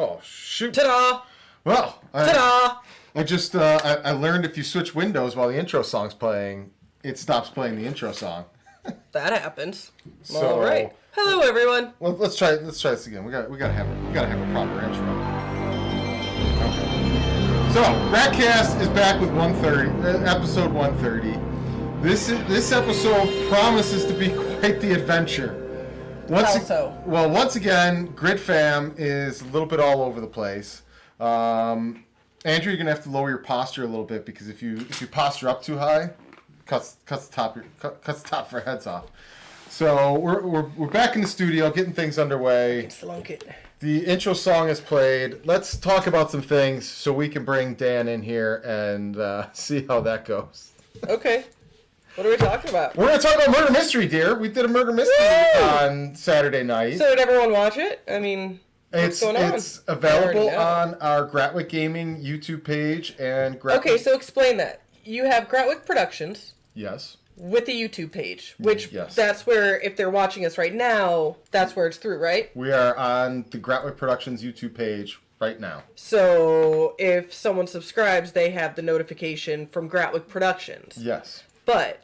Oh, shoot. Ta-da! Well, Ta-da! I just I learned if you switch windows while the intro song's playing, it stops playing the intro song. That happens. So, all right. Hello, everyone. Well, let's try this again. We gotta have a proper intro. Okay. So, Gratcast is back with episode 130. This episode promises to be quite the adventure. Once again, Grit Fam is a little bit all over the place. Andrew, you're gonna have to lower your posture a little bit because if you posture up too high, cuts the top of our heads off. So we're back in the studio, getting things underway. Slunk it. The intro song is played. Let's talk about some things so we can bring Dan in here and see how that goes. Okay. What are we talking about? We're going to talk about Murder Mystery, dear. We did a Murder Mystery on Saturday night. So did everyone watch it? I mean, what's going on? It's available on our Gratwick Gaming YouTube page and Gratwick. Okay, so explain that. You have Gratwick Productions. Yes. With the YouTube page, which that's where, if they're watching us right now, that's where it's through, right? We are on the Gratwick Productions YouTube page right now. So if someone subscribes, they have the notification from Gratwick Productions. Yes. But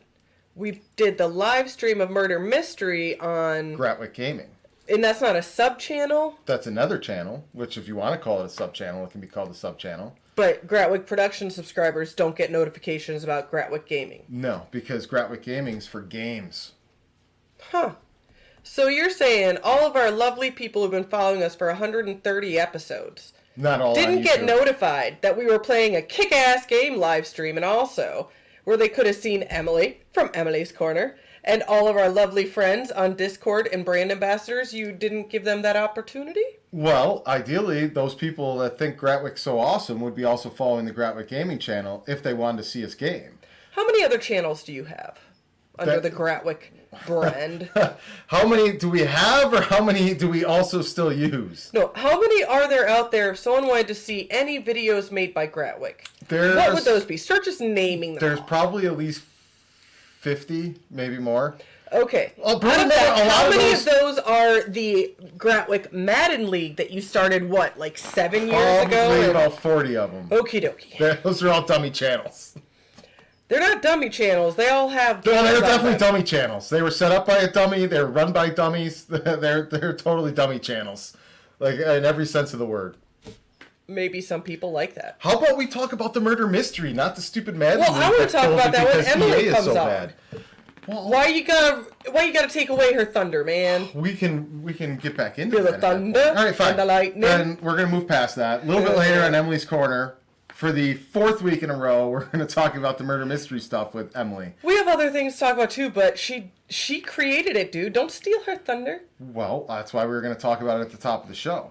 we did the live stream of Murder Mystery on Gratwick Gaming. And that's not a sub-channel? That's another channel, which if you want to call it a sub-channel, it can be called a sub-channel. But Gratwick Production subscribers don't get notifications about Gratwick Gaming. No, because Gratwick Gaming's for games. Huh. So you're saying all of our lovely people who've been following us for 130 episodes not all didn't get notified that we were playing a kick-ass game live stream, and also where they could have seen Emily from Emily's Corner and all of our lovely friends on Discord and brand ambassadors. You didn't give them that opportunity? Well, ideally, those people that think Gratwick's so awesome would be also following the Gratwick Gaming channel if they wanted to see us game. How many other channels do you have under the Gratwick brand? How many do we have, or how many do we also still use? No, how many are there out there if someone wanted to see any videos made by Gratwick? What would those be? Start just naming them. There's probably at least 50, maybe more. Okay. How many of those are the Gratwick Madden League that you started, like 7 years ago? Probably about 40 of them. Okie dokie. Those are all dummy channels. They're not dummy channels. They all have... No, they're definitely dummy channels. They were set up by a dummy. They're run by dummies. They're totally dummy channels. Like, in every sense of the word. Maybe some people like that. How about we talk about the Murder Mystery, not the stupid Madden League? Well, I want to talk about that when Emily comes on. Bad. Well, why you gotta take away her thunder, man? We can get back into the thunder. All right, fine. And the lightning. Then we're gonna move past that. A little bit later on Emily's Corner, for the 4th week in a row, we're gonna talk about the Murder Mystery stuff with Emily. We have other things to talk about too, but she created it, dude. Don't steal her thunder. Well, that's why we were gonna talk about it at the top of the show.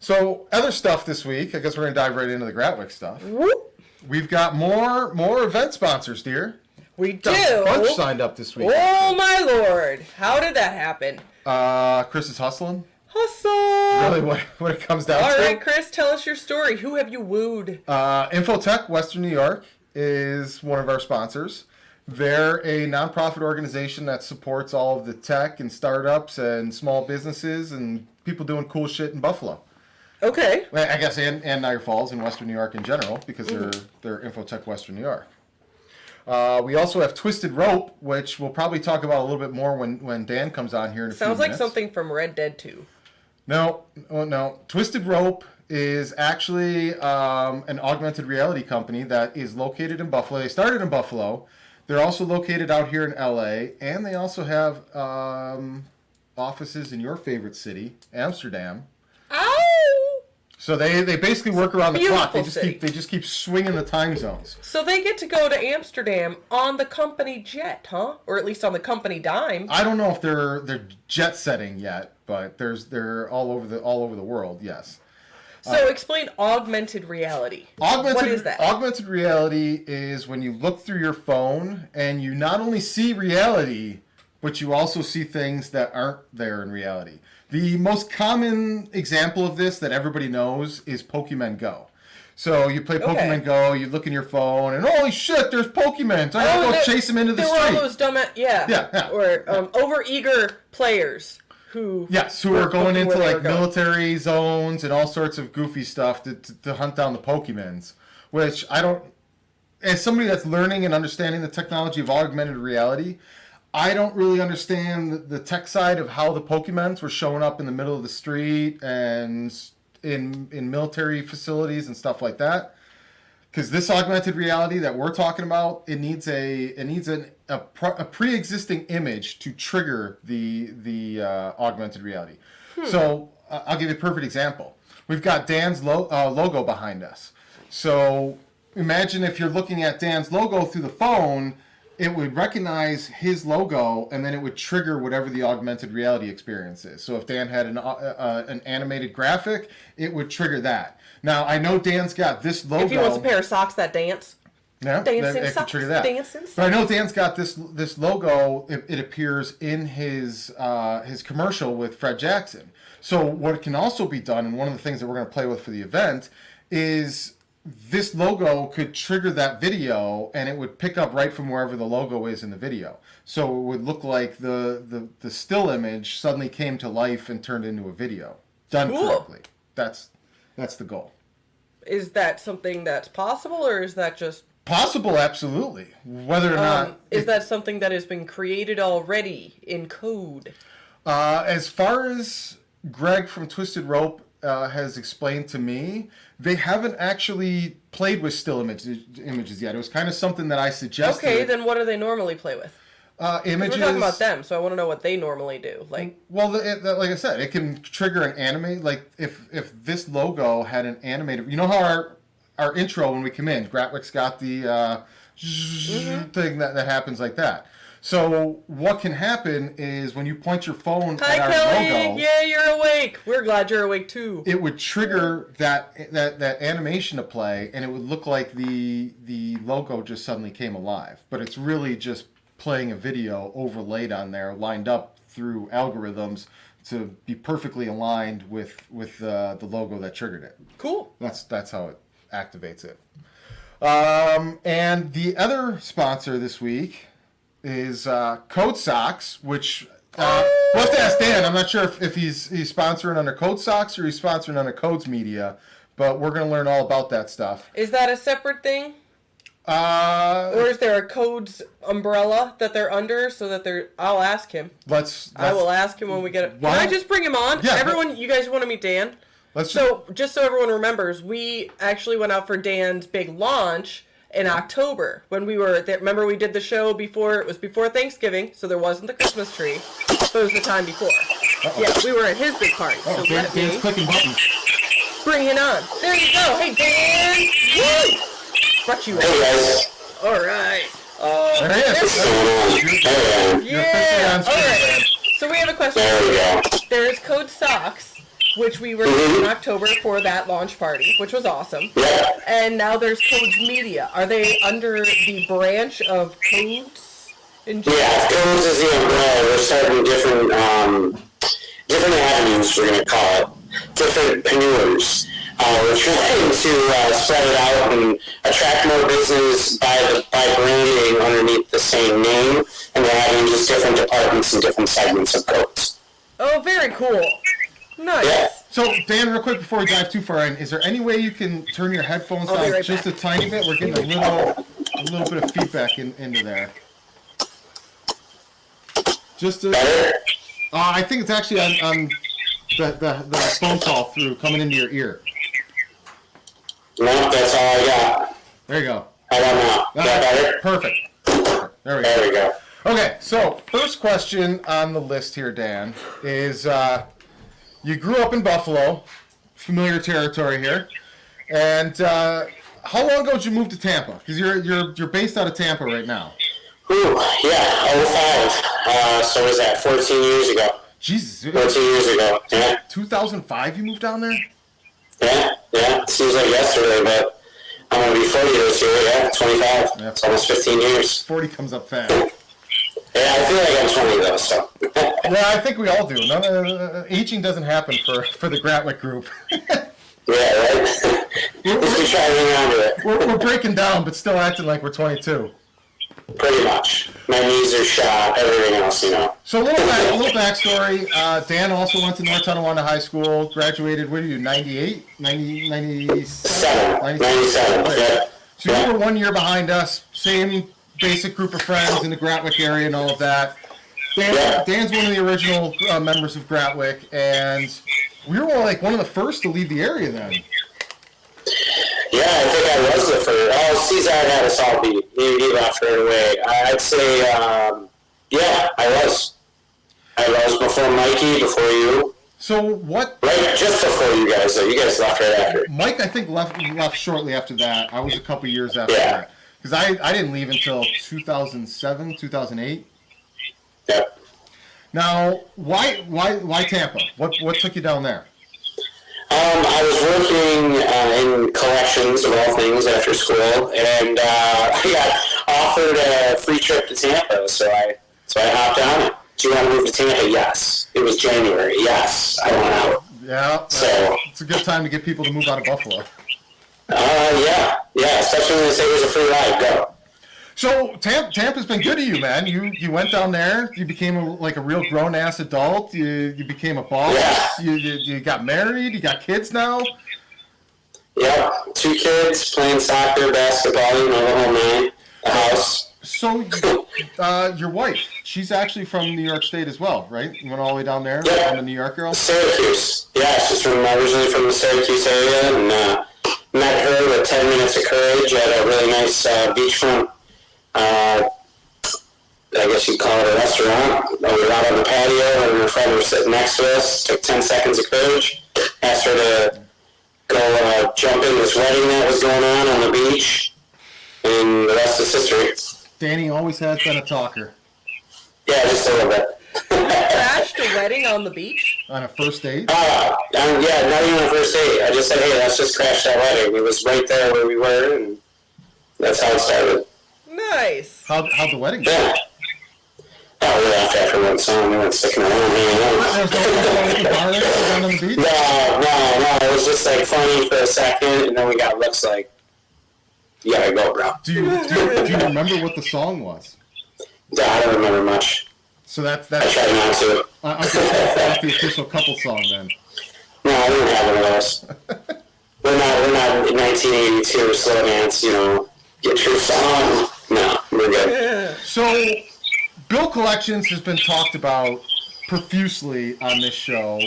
So, other stuff this week. I guess we're gonna dive right into the Gratwick stuff. Whoop. We've got more event sponsors, dear. We do. Got a bunch signed up this week. Oh my lord! How did that happen? Chris is hustling. Hustle. Really, what it comes down to. All right, Chris, tell us your story. Who have you wooed? Infotech Western New York is one of our sponsors. They're a nonprofit organization that supports all of the tech and startups and small businesses and people doing cool shit in Buffalo. Okay. I guess and Niagara Falls and Western New York in general, because they're Infotech Western New York. We also have Twisted Rope, which we'll probably talk about a little bit more when Dan comes on here in a few minutes. Sounds like something from Red Dead 2. No. Twisted Rope is actually an augmented reality company that is located in Buffalo. They started in Buffalo. They're also located out here in LA, and they also have offices in your favorite city, Amsterdam. Ow! So they basically work around the clock. They Beautiful just keep swinging the time zones. So they get to go to Amsterdam on the company jet, huh? Or at least on the company dime. I don't know if they're jet setting yet, but they're all over the world. Yes. So explain augmented reality. What is that? Augmented reality is when you look through your phone and you not only see reality, but you also see things that aren't there in reality. The most common example of this that everybody knows is Pokemon Go. So you play Pokemon Go, you look in your phone, and holy shit, there's Pokemon! I gotta go chase them into the street. There were all those dumb, yeah. Yeah. Or overeager players who are going into like military zones and all sorts of goofy stuff to hunt down the Pokemons, which I don't. As somebody that's learning and understanding the technology of augmented reality, I don't really understand the tech side of how the Pokemons were showing up in the middle of the street and in military facilities and stuff like that. Because this augmented reality that we're talking about, it needs a pre-existing image to trigger the augmented reality. So I'll give you a perfect example. We've got Dan's logo behind us. So imagine if you're looking at Dan's logo through the phone, it would recognize his logo, and then it would trigger whatever the augmented reality experience is. So if Dan had an animated graphic, it would trigger that. Now, I know Dan's got this logo. If he wants a pair of socks that dance. Yeah, dancing it could socks, trigger that. dancing socks. But I know Dan's got this logo. It appears in his commercial with Fred Jackson. So what can also be done, and one of the things that we're going to play with for the event, is this logo could trigger that video, and it would pick up right from wherever the logo is in the video. So it would look like the still image suddenly came to life and turned into a video. Done correctly. That's the goal. Is that something that's possible, or is that just... Possible, absolutely. Whether or not... Is that something that has been created already in code? As far as Greg from Twisted Rope has explained to me, they haven't actually played with still images yet. It was kind of something that I suggested. Okay, then what do they normally play with? Images. We're talking about them, so I want to know what they normally do. Well, like I said, it can trigger an anime. Like if this logo had an animated, you know how our intro when we come in, Gratwick's got the thing that happens like that. So what can happen is when you point your phone at our logo, yeah, you're awake. We're glad you're awake too. It would trigger that animation to play, and it would look like the logo just suddenly came alive. But it's really just playing a video overlaid on there, lined up through algorithms to be perfectly aligned with the logo that triggered it. Cool. That's how it activates it. And the other sponsor this week is Code Socks, which we'll have to ask Dan. I'm not sure if he's sponsoring under Code Socks or he's sponsoring under Codes Media, but we're going to learn all about that stuff. Is that a separate thing? Or is there a Codes umbrella that they're under so that they're... I'll ask him. I will ask him when we get it. Can I just bring him on? Yeah. Everyone, you guys want to meet Dan? Just so everyone remembers, we actually went out for Dan's big launch in October when we were there. Remember we did the show before Thanksgiving, so there wasn't the Christmas tree, but it was the time before. Uh-oh. Yeah, we were at his big party. So Dan's clicking buttons. Bring it on. There you go. Hey, Dan! Woo! Brought you up. All right. There he is. Yeah. All right. So we have a question. There is Code Socks, which we were in October for that launch party, which was awesome. And now there's Codes Media. Are they under the branch of Codes? Yeah, Codes is the umbrella. We're starting different avenues, we're going to call it. Different preneurs. We're trying to spread it out and attract more business by branding underneath the same name, and we're having just different departments and different segments of Codes. Oh, very cool. Nice. Yeah. So, Dan, real quick before we dive too far in, is there any way you can turn your headphones down just a tiny bit? We're getting a little bit of feedback into there. Just I think it's actually on the phone call through coming into your ear. No, that's all I got. There you go. How about now? Is that better? Perfect. There we go. Okay, so first question on the list here, Dan, is you grew up in Buffalo, familiar territory here, and how long ago did you move to Tampa? Because you're based out of Tampa right now. Ooh, yeah, 05. So was that 14 years ago? Jesus. 14 years ago, yeah. 2005 you moved down there? Yeah. It seems like yesterday, but I'm going to be 40 this year, 25. Yeah, it's almost 15 years. 40 comes up fast. Yeah, I feel like I'm 20 though, so. Yeah, I think we all do. Aging doesn't happen for the Gratwick group. Yeah, right? We try to hang on to it. We're breaking down, but still acting like we're 22. Pretty much. My knees are shot, everything else, So a little backstory. Dan also went to North Tonawanda High School, graduated, what are you, 98? 97? 97, yeah. So you were 1 year behind us, same basic group of friends in the Gratwick area and all of that. Dan's one of the original members of Gratwick, and we were one of the first to leave the area then. Yeah, I think I was the first. Oh, Cesar had us all beat. He left right away. I'd say, yeah, I was. I was before Mikey, before you. So what? Right, just before you guys. So you guys left right after. Mike, I think left shortly after that. I was a couple years after that because I didn't leave until 2007, 2008. Yep. Now, why Tampa? What took you down there? I was working in collections of all things after school, and I got offered a free trip to Tampa, so I hopped on it. Do you want to move to Tampa? Yes. It was January. Yes, I went out. Yeah. So it's a good time to get people to move out of Buffalo. Yeah, especially when they say there's a free ride. Go. So Tampa's been good to you, man. You went down there. You became a real grown ass adult. You became a boss. Yeah. You got married. You got kids now. Yeah, 2 kids playing soccer, basketball. The whole nine. The house. So your wife, she's actually from New York State as well, right? You went all the way down there. Yeah. I'm a New York girl. Syracuse. Yeah, she's originally from the Syracuse area, and met her with 10 minutes of courage at a really nice beachfront. I guess you'd call it a restaurant. We were out on the patio, and her friend was sitting next to us. Took 10 seconds of courage. Asked her to go jump in this wedding that was going on the beach, and the rest is history. Danny always has been a talker. Yeah, just a little bit. You crashed a wedding on the beach? On a first date? Yeah, not even on a first date. I just said, hey, let's just crash that wedding. It was right there where we were, and that's how it started. Nice. How'd the wedding go? Yeah. Oh, we laughed after one song. We weren't sticking around hanging out. There's no down on the beach? No. It was just funny for a second, and then we got looks like, you gotta go, bro. Do you remember what the song was? I don't remember much. So that's I tried not to. I'm just that's the official couple song then. No, we don't have one of those. We're not in 1982 slow dance, get your song. No, we're good. So, bill collections has been talked about profusely on this show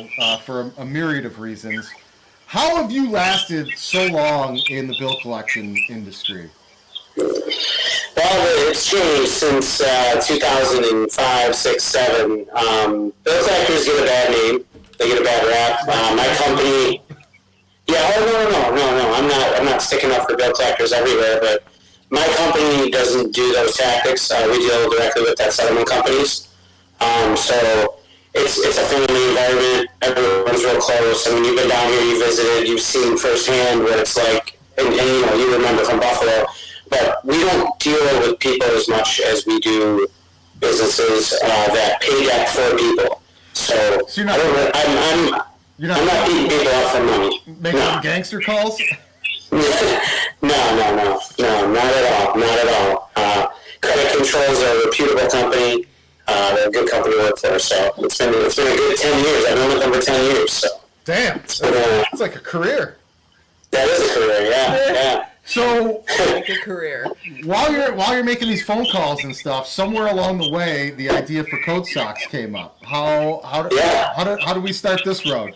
for a myriad of reasons. How have you lasted so long in the bill collection industry? Well, it's changed since 2005, 6, 7. Bill collectors get a bad name. They get a bad rap. My company... Yeah, no. I'm not sticking up for bill collectors everywhere, but my company doesn't do those tactics. We deal directly with debt settlement companies. So it's a family environment. Everyone's real close. I mean, you've been down here, you visited, you've seen firsthand what it's like, and you remember from Buffalo. But we don't deal with people as much as we do businesses that pay debt for people. So you're I'm not beating people up for money. Making gangster calls? No, not at all. Credit Control's a reputable company. They're a good company to work for. So it's been a good 10 years. I've been with them for 10 years. So damn, it's like a career. That is a career, yeah. So, like a career. While you're making these phone calls and stuff, somewhere along the way, the idea for Code Socks came up. How do we start this road?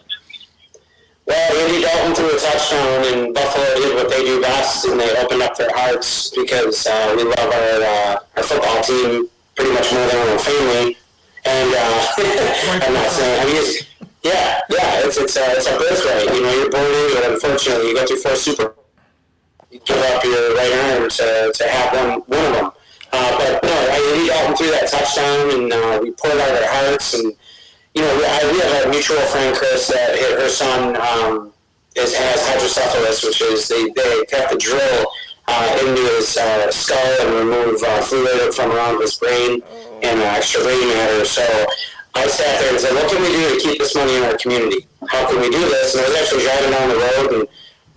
Well, Andy Dalton threw a touchdown, and Buffalo did what they do best, and they opened up their hearts because we love our football team pretty much more than our own family. And I'm not saying, it's a birthright. You're born into it. Unfortunately, you go through 4 Super Bowls. You give up your right arm to have one of them. But no, Andy Dalton threw that touchdown, and we poured out our hearts, and we have a mutual friend, Chris, that her son has hydrocephalus, which is they have to drill into his skull and remove fluid from around his brain and extra brain matter. So I sat there and said, what can we do to keep this money in our community? How can we do this? And I was actually driving down the road and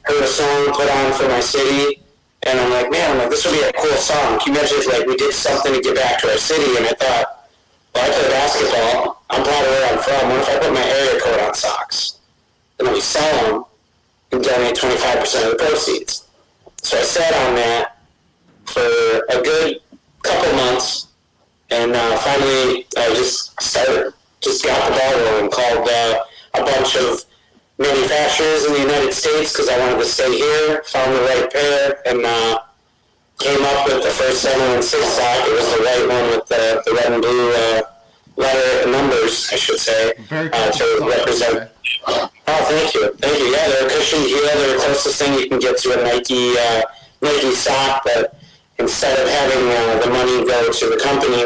heard a song put on for my city, And I'm like, this would be a cool song. Can you imagine if like we did something to give back to our city? And I thought, well, I play basketball. I'm proud of where I'm from. What if I put my area code on socks? And then we sell them and donate 25% of the proceeds. So I sat on that for a good couple months, and finally I just started. Just got the ball rolling, called a bunch of manufacturers in the United States because I wanted to stay here, found the right pair, and came up with the first 716 sock. It was the white one with the red and blue letter and numbers, I should say, to represent. Oh, thank you. Yeah, they're cushioned heel. They're the closest thing you can get to a Nike sock, but instead of having the money go to the company,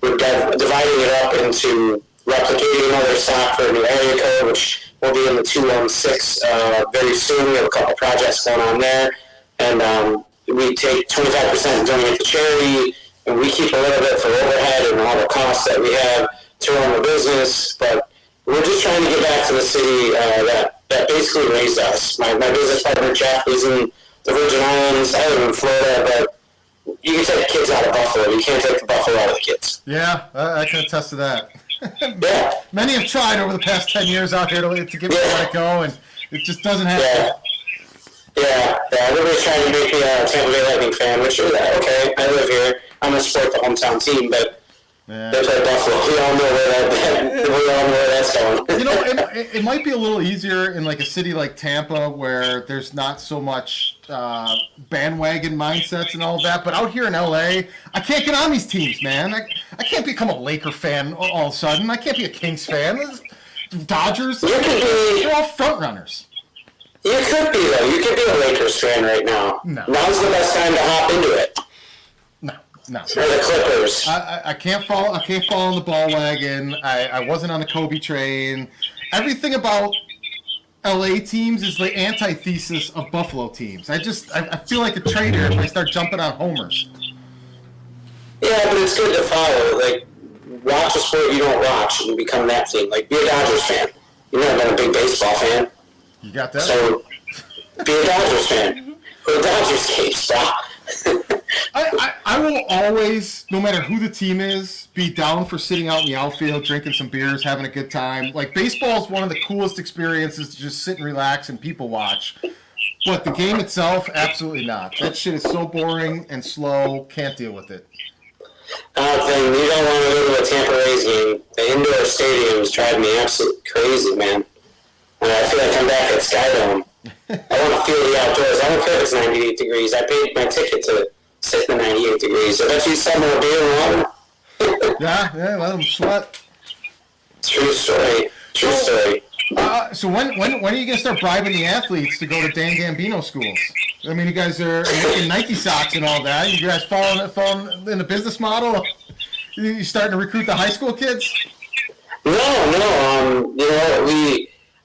we're dividing it up into replicating another sock for a new area code, which will be in the 216 very soon. We have a couple projects going on there, and we take 25% and donate to charity, and we keep a little bit for overhead and all the costs that we have to run the business. But we're just trying to get back to the city that basically raised us. My business partner Jeff is in the Virgin Islands. I live in Florida, but you can take kids out of Buffalo. You can't take the Buffalo out of the kids. Yeah, I can attest to that. Yeah. Many have tried over the past 10 years out here to get me to let it go, and it just doesn't happen. Yeah. Everybody's trying to make me a Tampa Bay Lightning fan, which is okay. I live here. I'm going to support the hometown team, but they play Buffalo. We all know where that's going. You know, it might be a little easier in like a city like Tampa where there's not so much bandwagon mindsets and all of that. But out here in LA, I can't get on these teams, man. I can't become a Laker fan all of a sudden. I can't be a Kings fan. Dodgers, they're all front runners. You could be, though. You could be a Lakers fan right now. No. Now's the best time to hop into it. No. Or the Clippers. I can't fall on the ball wagon. I wasn't on the Kobe train. Everything about LA teams is the antithesis of Buffalo teams. I feel like a traitor if I start jumping on homers. Yeah, but it's good to follow. Like, watch a sport you don't watch and become that team. Like, be a Dodgers fan. You've never been a big baseball fan. You got that? So, be a Dodgers fan. Go to Dodgers games, stop. I will always, no matter who the team is, be down for sitting out in the outfield, drinking some beers, having a good time. Like, baseball is one of the coolest experiences to just sit and relax and people watch. But the game itself, absolutely not. That shit is so boring and slow, can't deal with it. Then you don't want to go to a Tampa Rays game. The indoor stadiums drive me absolutely crazy, man. I feel like I'm back at Skydome. I want to feel the outdoors. I don't care if it's 98 degrees. I paid my ticket to sit in the 98 degrees. I bet you sell more beer and water. Yeah, let them sweat. True story. So when are you going to start bribing the athletes to go to Dan Gambino schools? I mean, you guys are making Nike socks and all that. You guys falling in the business model? You starting to recruit the high school kids? No.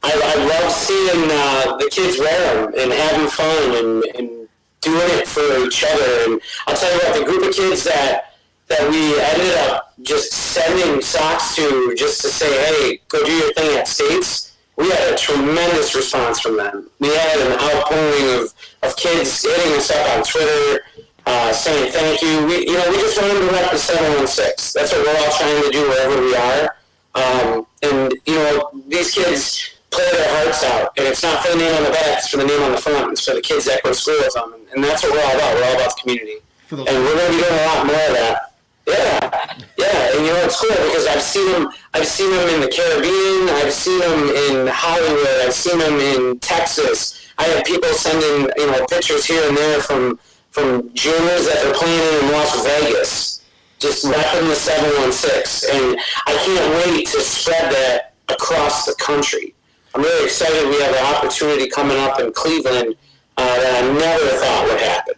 I love seeing the kids wear them and having fun and doing it for each other. And I'll tell you what, the group of kids that we ended up just sending socks to just to say, hey, go do your thing at States, we had a tremendous response from them. We had an outpouring of kids hitting us up on Twitter, saying thank you. We just want them to rep the 716. That's what we're all trying to do wherever we are. These kids play their hearts out, and it's not for the name on the back, it's for the name on the front. It's for the kids that go to school with them, and that's what we're all about. We're all about the community, and we're going to be doing a lot more of that. Yeah, and it's cool because I've seen them in the Caribbean, I've seen them in Hollywood, I've seen them in Texas. I have people sending pictures here and there from gyms that they're playing in Las Vegas, just repping the 716, and I can't wait to spread that across the country. I'm really excited. We have an opportunity coming up in Cleveland that I never thought would happen,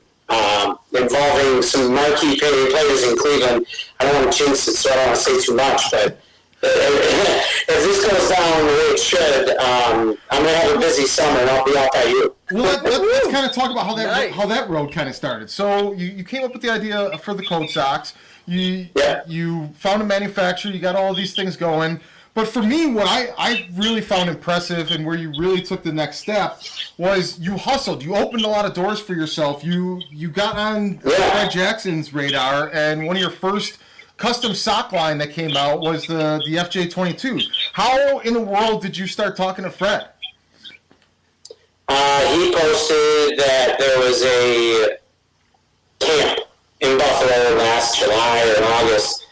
involving some marquee players in Cleveland. I don't want to jinx it, so I don't want to say too much, but if this goes down the way it should, I'm going to have a busy summer, and I'll be out by you. Well, let's kind of talk about how that road kind of started. So you came up with the idea for the Code Socks. You found a manufacturer. You got all of these things going. But for me, what I really found impressive and where you really took the next step was you hustled. You opened a lot of doors for yourself. You got on Fred Jackson's radar, and one of your first custom sock line that came out was the FJ22. How in the world did you start talking to Fred? He posted that there was a camp in Buffalo last July or August.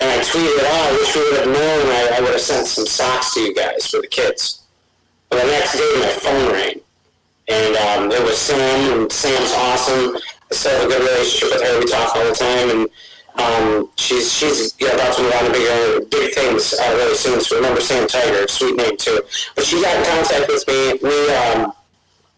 And I tweeted, I wish we would have known. I would have sent some socks to you guys for the kids. But the next day, my phone rang. And it was Sam, and Sam's awesome. I still have a good relationship with her. We talk all the time. And she's about to move on to big things really soon. So remember Sam Tiger, sweet name too. But she got in contact with me.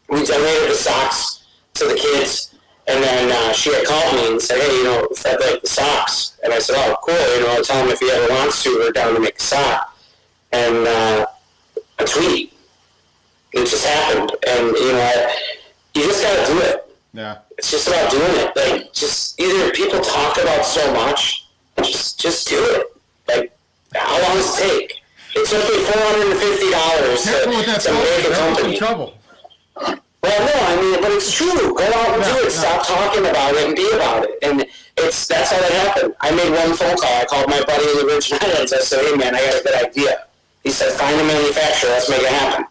We donated the socks to the kids. And then she had called me and said, hey, Fred liked the socks. And I said, oh, cool. I'll tell him if he ever wants to, we're down to make a sock. And a tweet. It just happened. And, you just got to do it. Yeah. It's just about doing it. Like, just either people talk about so much, just do it. Like, how long does it take? It took me $450 to make a company. Trouble. Well, no, but it's true. Go out and do it. Stop talking about it and be about it. And that's how it happened. I made one phone call. I called my buddy in the Virgin Islands. I said, hey, man, I got a good idea. He said, find a manufacturer. Let's make it happen.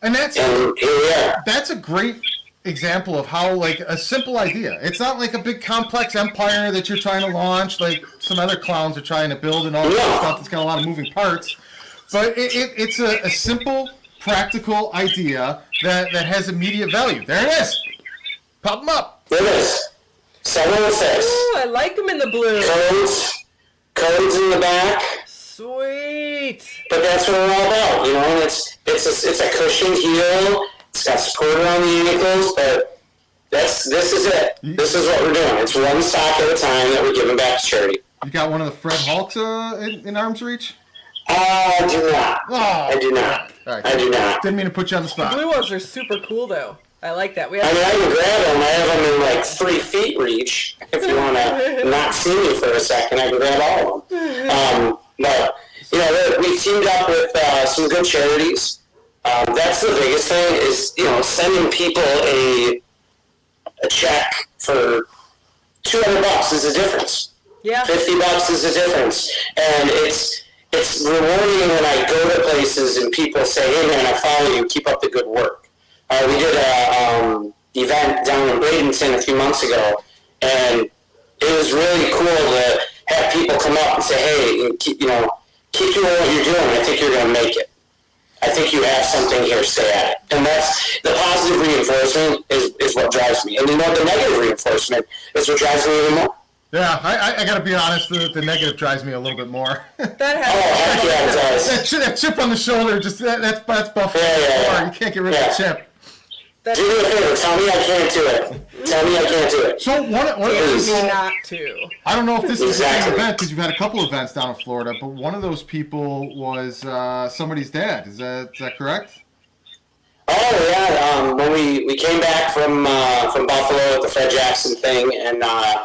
And here we are. That's a great example of how, like, a simple idea. It's not like a big complex empire that you're trying to launch, like some other clowns are trying to build and all that stuff that's got a lot of moving parts. But it's a simple, practical idea that has immediate value. There it is. Pop them up. There it is. 706. Ooh, I like them in the blue. Codes in the back. Sweet. But that's what we're all about, and it's a cushioned heel. It's got support around the ankles, but this is it. This is what we're doing. It's one sock at a time that we're giving back to charity. You got one of the Fred Hulks in arm's reach? I do not. Oh, I do not. Right. I do not. Didn't mean to put you on the spot. The blue ones are super cool, though. I like that. I can grab them. I have them in like 3 feet reach. If you want to not see me for a second, I can grab all of them. But, we teamed up with some good charities. That's the biggest thing is, sending people a check for $200 is a difference. Yeah. $50 is a difference. And it's rewarding when I go to places and people say, hey, man, I follow you. Keep up the good work. We did a event down in Bradenton a few months ago, and it was really cool to have people come up and say, hey, keep doing what you're doing. I think you're going to make it. I think you have something here, stay at it. And that's the positive reinforcement is what drives me. And the negative reinforcement is what drives me even more. Yeah, I got to be honest, the negative drives me a little bit more. That it does. That chip on the shoulder, that's Buffalo. Yeah. You can't get rid of the chip. Do me a favor, tell me I can't do it. Tell me I can't do it. So one of those people, not to. I don't know if this is the same event because you've had a couple events down in Florida, but one of those people was somebody's dad. Is that correct? Oh yeah, when we came back from Buffalo with the Fred Jackson thing, and I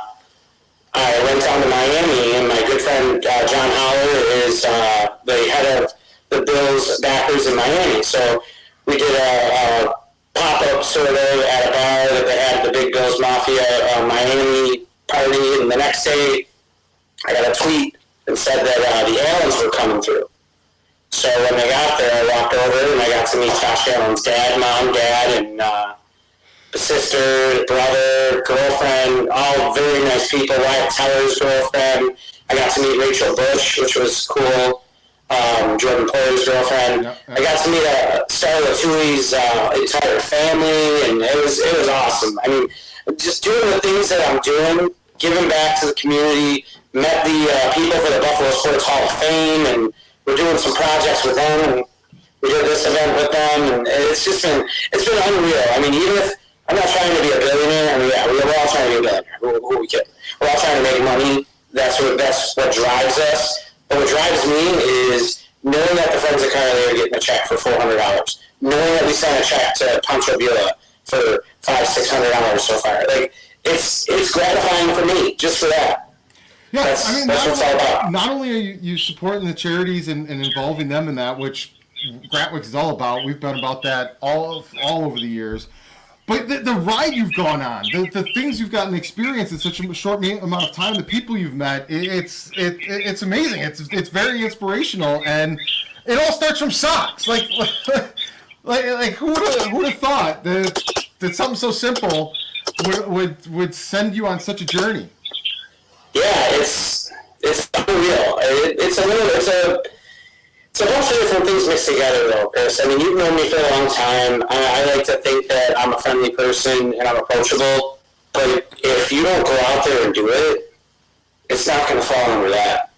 went down to Miami, and my good friend John Howler is the head of the Bills backers in Miami. So we did a pop-up sort of at a bar that they had the Big Bills Mafia Miami party, and the next day I got a tweet and said that the Allens were coming through. So when they got there, I walked over and I got to meet Josh Allen's mom, dad, and the sister, brother, girlfriend, all very nice people. Wyatt Teller's girlfriend. I got to meet Rachel Bush, which was cool. Jordan Porter's girlfriend. Yep. I got to meet Starla Tui's entire family, and it was awesome. I mean, just doing the things that I'm doing, giving back to the community. Met the people for the Buffalo Sports Hall of Fame, and we're doing some projects with them. And we did this event with them, and it's been unreal. I mean, even if I'm not trying to be a billionaire, I mean, yeah, we're all trying to be a billionaire. Who are we kidding? We're all trying to make money. That's what drives us. But what drives me is knowing that the Friends of Carly are getting a check for $400, knowing that we sent a check to Pancho Villa for $500-600 so far. Like it's gratifying for me just for that. Yeah, that's what it's all about. Not only are you supporting the charities and involving them in that, which Gratwick is all about. We've been about that all over the years. But the ride you've gone on, the things you've gotten to experience in such a short amount of time, the people you've met, it's amazing. It's very inspirational, and it all starts from socks. Like who would have thought that something so simple would send you on such a journey? Yeah, it's unreal. It's a bunch of different things mixed together, though, Chris. I mean, you've known me for a long time. I like to think that I'm a friendly person and I'm approachable. But if you don't go out there and do it, it's not going to fall under that.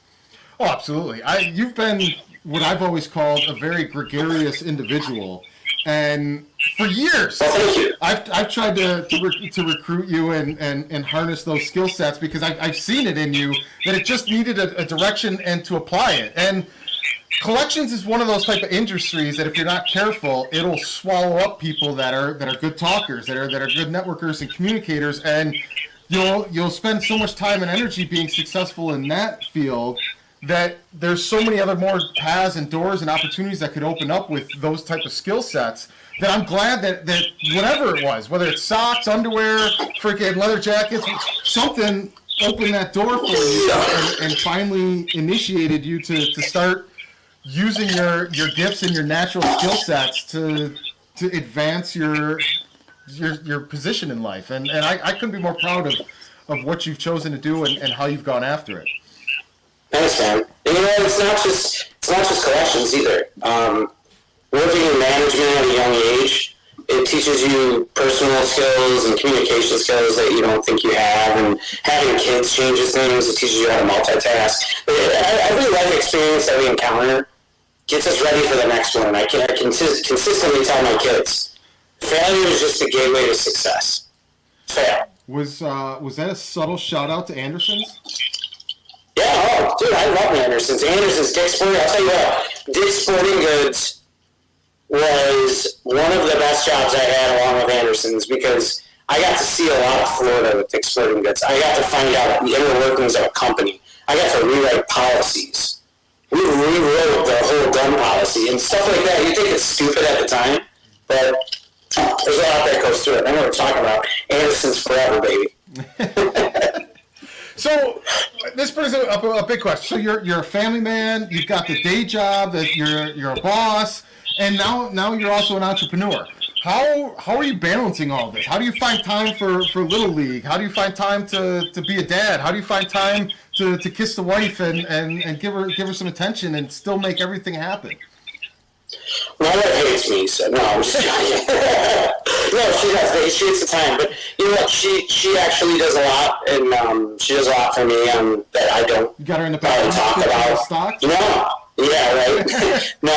Oh, absolutely. You've been what I've always called a very gregarious individual. And for years, well, thank you. I've tried to recruit you and harness those skill sets because I've seen it in you that it just needed a direction and to apply it. And collections is one of those type of industries that if you're not careful, it'll swallow up people that are good talkers, that are good networkers and communicators, and you'll spend so much time and energy being successful in that field that there's so many other more paths and doors and opportunities that could open up with those type of skill sets that I'm glad that whatever it was, whether it's socks, underwear, freaking leather jackets, something opened that door for you and finally initiated you to start using your gifts and your natural skill sets to advance your position in life. And I couldn't be more proud of what you've chosen to do and how you've gone after it. Thanks, man. And it's not just collections either. Working in management at a young age, it teaches you personal skills and communication skills that you don't think you have, and having kids changes things. It teaches you how to multitask. Every life experience that we encounter gets us ready for the next one. I consistently tell my kids, failure is just the gateway to success. Fail. Was that a subtle shout out to Anderson's? Yeah, oh, dude, I love Anderson's. Dick's Sporting. I'll tell you what, Dick's Sporting Goods was one of the best jobs I had along with Anderson's because I got to see a lot of Florida with Dick's Sporting Goods. I got to find out the inner workings of a company. I got to rewrite policies. We rewrote the whole gun policy and stuff like that. You think it's stupid at the time, but there's a lot that goes through it. I know what we're talking about. Anderson's forever, baby. So this brings up a big question. So you're a family man. You've got the day job. That you're a boss, and now you're also an entrepreneur. How are you balancing all this? How do you find time for Little League? How do you find time to be a dad? How do you find time to kiss the wife and give her some attention and still make everything happen? My wife hates me, so no, I'm just joking. No, she does. She hates the time, but you know what? She actually does a lot, and she does a lot for me that I don't. You got her in the back talk about stocks? No. Yeah, right. No.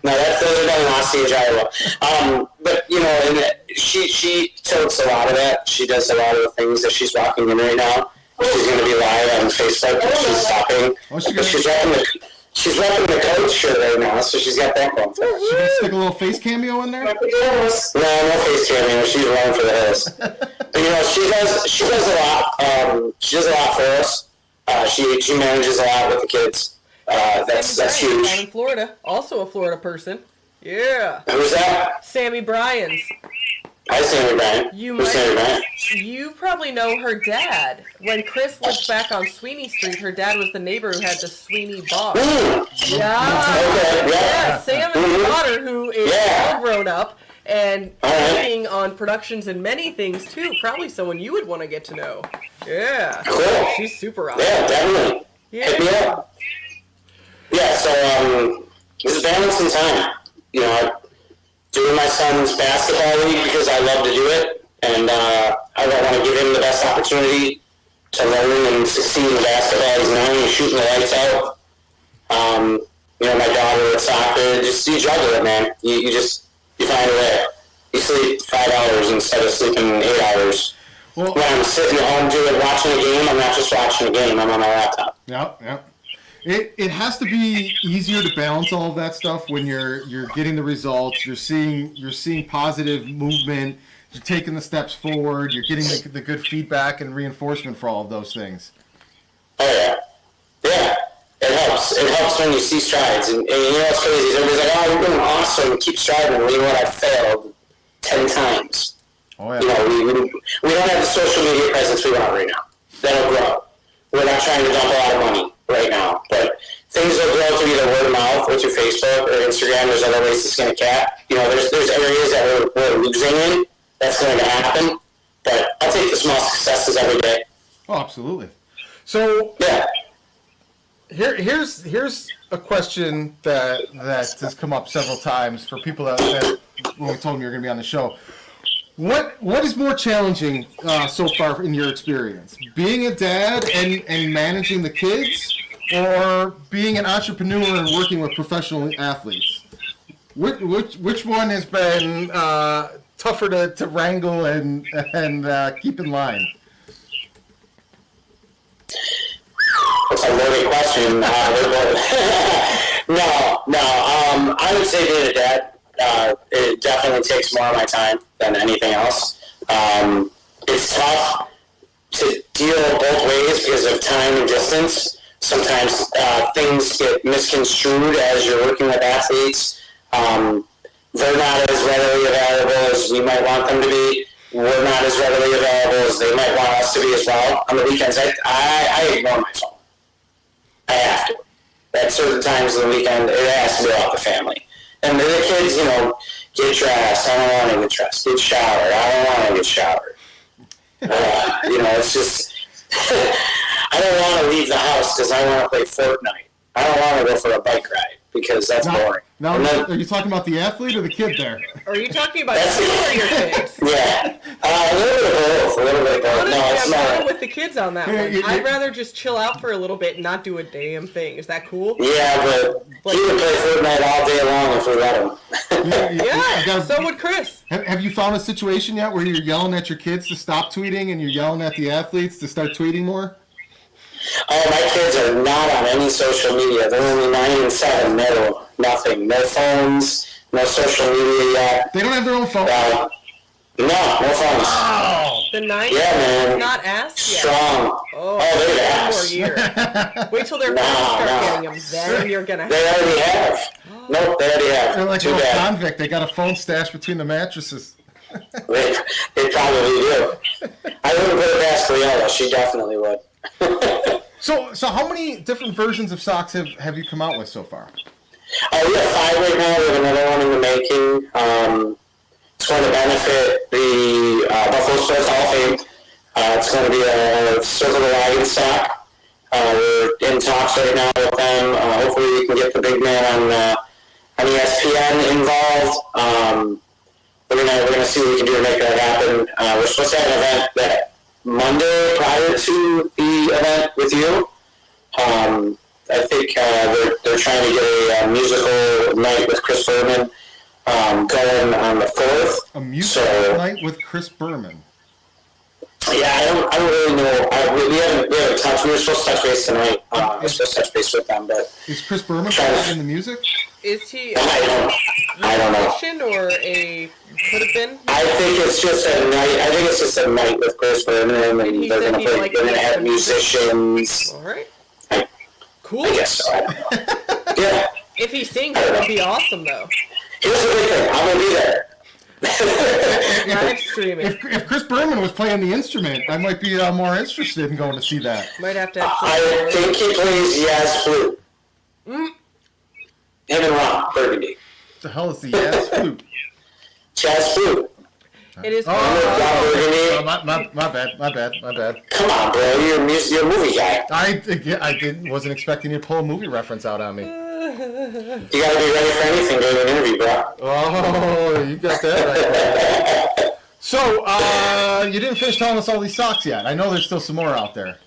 Those are done in Osage, Iowa. But you know, and she totes a lot of that. She does a lot of the things that she's walking in right now. She's going to be live on Facebook. She's stopping. She's repping the coach shirt right now, so she's got that going for her. She gonna stick a little face cameo in there? No face cameo. She's running for the hills. But, you know, she does a lot. She does a lot for us. She manages a lot with the kids. That's huge. Down in Florida, also a Florida person. Yeah. Who's that? Sammy Bryans. Hi, Sammy Bryan. You probably know her dad. When Chris lived back on Sweeney Street, her dad was the neighbor who had the Sweeney bar. Yeah. Okay, yeah. Sammy's daughter, who is all grown up and working on productions and many things too. Probably someone you would want to get to know. Yeah. Cool. She's super awesome. Yeah, definitely. Yeah. Hit me up. Yeah, so this is balancing time. You know, doing my son's basketball league because I love to do it, and I want to give him the best opportunity to learn and succeed in basketball. He's 9 and shooting the lights out. You know, my daughter at soccer, just you juggle it, man. You find a way. You sleep 5 hours instead of sleeping 8 hours. Well, when I'm sitting at home watching a game, I'm not just watching a game. I'm on my laptop. Yep. It has to be easier to balance all of that stuff when you're getting the results, you're seeing positive movement, you're taking the steps forward, you're getting the good feedback and reinforcement for all of those things. Oh yeah, yeah. It helps. It helps when you see strides, and you know what's crazy? Is everybody's like, "Oh, you're doing awesome. Keep striving." Well, you know what? I failed 10 times. Oh yeah. You know, we don't have the social media presence we want right now. That'll grow. We're not trying to dump a lot of money right now, but things will grow through either word of mouth or through Facebook or Instagram. There's other ways to skin a cat. You know, there's areas that we're losing in. That's going to happen. But I'll take the small successes every day. Oh, absolutely. So yeah. Here's a question that has come up several times for people that when we told them you're going to be on the show. What is more challenging so far in your experience? Being a dad and managing the kids, or being an entrepreneur and working with professional athletes? Which one has been tougher to wrangle and keep in line? That's a loaded question. No. I would say being a dad, it definitely takes more of my time than anything else. It's tough to deal both ways because of time and distance. Sometimes things get misconstrued as you're working with athletes. They're not as readily available as we might want them to be. We're not as readily available as they might want us to be as well. On the weekends, I ignore my phone. I have to. At certain times of the weekend, it has to be about the family. And the kids, you know, get dressed. I don't want to get dressed. Get showered. I don't want to get showered. You know, it's just, I don't want to leave the house because I want to play Fortnite. I don't want to go for a bike ride because that's boring. Now, are you talking about the athlete or the kid there? Are you talking about you or your kids? Yeah. A little bit of both. No, it's not. With the kids on that one. I'd rather just chill out for a little bit and not do a damn thing. Is that cool? Yeah, but he would play Fortnite all day long if we let him. Yeah, so would Chris. Have you found a situation yet where you're yelling at your kids to stop tweeting and you're yelling at the athletes to start tweeting more? Oh, my kids are not on any social media. They're only 9 and 7. No, nothing. No phones, no social media yet. They don't have their own phone? No phones. Oh. The 9 man. Not asked yet. Strong. Oh, they've asked. More year. Wait till their phones start getting them. Then you're going to have. They already have. Nope, they already have. They're like Too a little bad. convict. They got a phone stashed between the mattresses. They probably do. I wouldn't put it past Briella. She definitely would. So how many different versions of socks have you come out with so far? We have 5 right now. We have another one in the making. It's going to benefit the Buffalo Sports Hall of Fame. It's going to be a Circle the Wagon sock. We're in talks right now with them. Hopefully we can get the big man on ESPN involved. We're gonna see what we can do to make that happen. We're supposed to have an event that Monday prior to the event with you. I think they're trying to get a musical night with Chris Berman going on the 4th. A musical night with Chris Berman. Yeah, I don't really know. We haven't touched. We were supposed to touch base tonight. We're supposed to touch base with them, but is Chris Berman involved in the music? Is he I don't know. Or a could have been? I think it's just a night. I think it's just a night with Chris Berman, and they're going to play. They're going to have musicians. All right. Cool. I guess so. I don't know. Yeah. If he sings, it would be awesome, though. Here's the big thing. I'm going to be there. Live streaming. If Chris Berman was playing the instrument, I might be more interested in going to see that. Might have to have I think he plays jazz flute. Him and Ron Burgundy. What the hell is the jazz flute? Jazz flute. It is. Ron Burgundy. My bad. Come on, bro. You're a movie guy. I wasn't expecting you to pull a movie reference out on me. You gotta be ready for anything during an interview, bro. Oh, you got that right. So, you didn't finish telling us all these socks yet. I know there's still some more out there.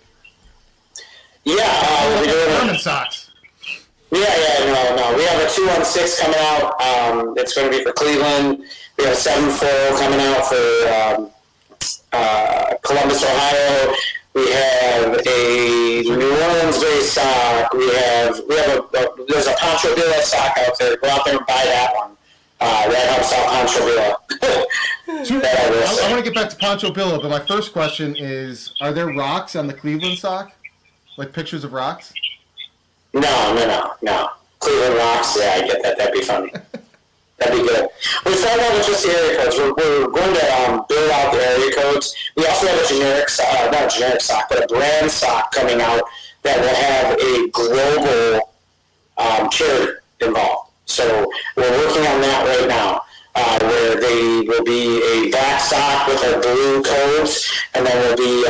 Yeah, we're doing German socks. No. We have a 216 coming out. It's going to be for Cleveland. We have a 740 coming out for Columbus, Ohio. We have a New Orleans-based sock. There's a Pancho Villa sock out there. Go out there and buy that one. That helps out Pancho Villa. I want to get back to Pancho Villa, but my first question is: are there rocks on the Cleveland sock? Like pictures of rocks? No. Cleveland Rocks, yeah, I get that. That'd be funny. That'd be good. We started out with just the area codes. We're going to build out the area codes. We also have a generic sock, not a generic sock, but a brand sock coming out that will have a global charity involved. So we're working on that right now, where they will be a black sock with our blue codes, and then will be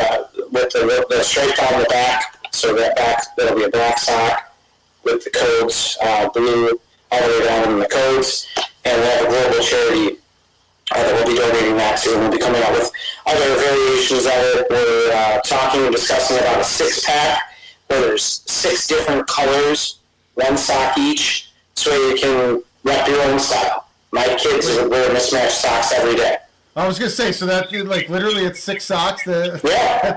with the stripe down the back. So that'll be a black sock with the codes, blue all the way down in the codes, and we'll have a global charity that we'll be donating that to, and we'll be coming out with other variations of it. We're talking and discussing about a 6-pack where there's 6 different colors, 1 sock each, so you can rep your own style. My kids wear mismatched socks every day. I was gonna say, so that like literally it's 6 socks. Yeah.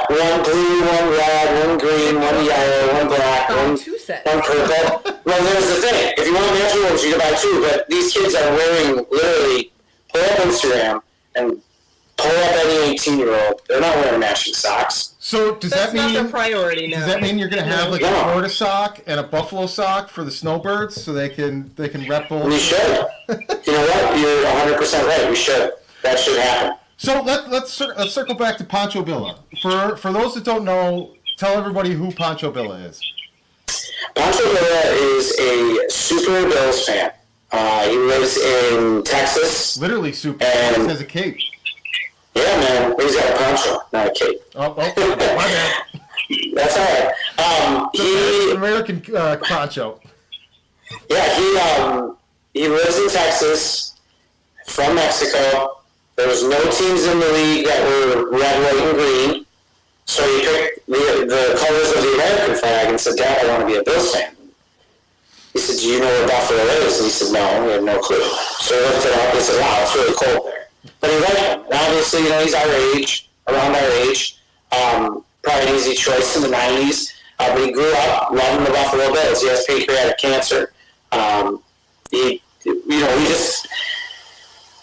1 blue, 1 red, 1 green, 1 yellow, 1 black, one purple. Well, there's the thing. If you want matching ones, you can buy 2. But these kids are wearing literally. Pull up Instagram and pull up any 18-year-old. They're not wearing matching socks. So does that mean not their priority now? Does that mean you're gonna have like a Florida sock and a Buffalo sock for the snowbirds so they can rep both? We should. You know what? You're 100% right. We should. That should happen. So let's circle back to Pancho Villa. For those that don't know, tell everybody who Pancho Villa is. Pancho Villa is a Super Bills fan. He lives in Texas. Literally super. And he has a cape. Yeah, man. He's got a poncho, not a cape. Oh, my bad. That's all right. He American poncho. Yeah, he lives in Texas, from Mexico. There was no teams in the league that were red, white, and green. So he picked the colors of the American flag and said, "Dad, I want to be a Bills fan." He said, "Do you know where Buffalo is?" And he said, "No, we have no clue." So he looked it up and said, "Wow, it's really cold there." But he liked him. And obviously, he's our age, around our age. Probably an easy choice in the 90s. But he grew up loving the Buffalo Bills. He has pancreatic cancer. We just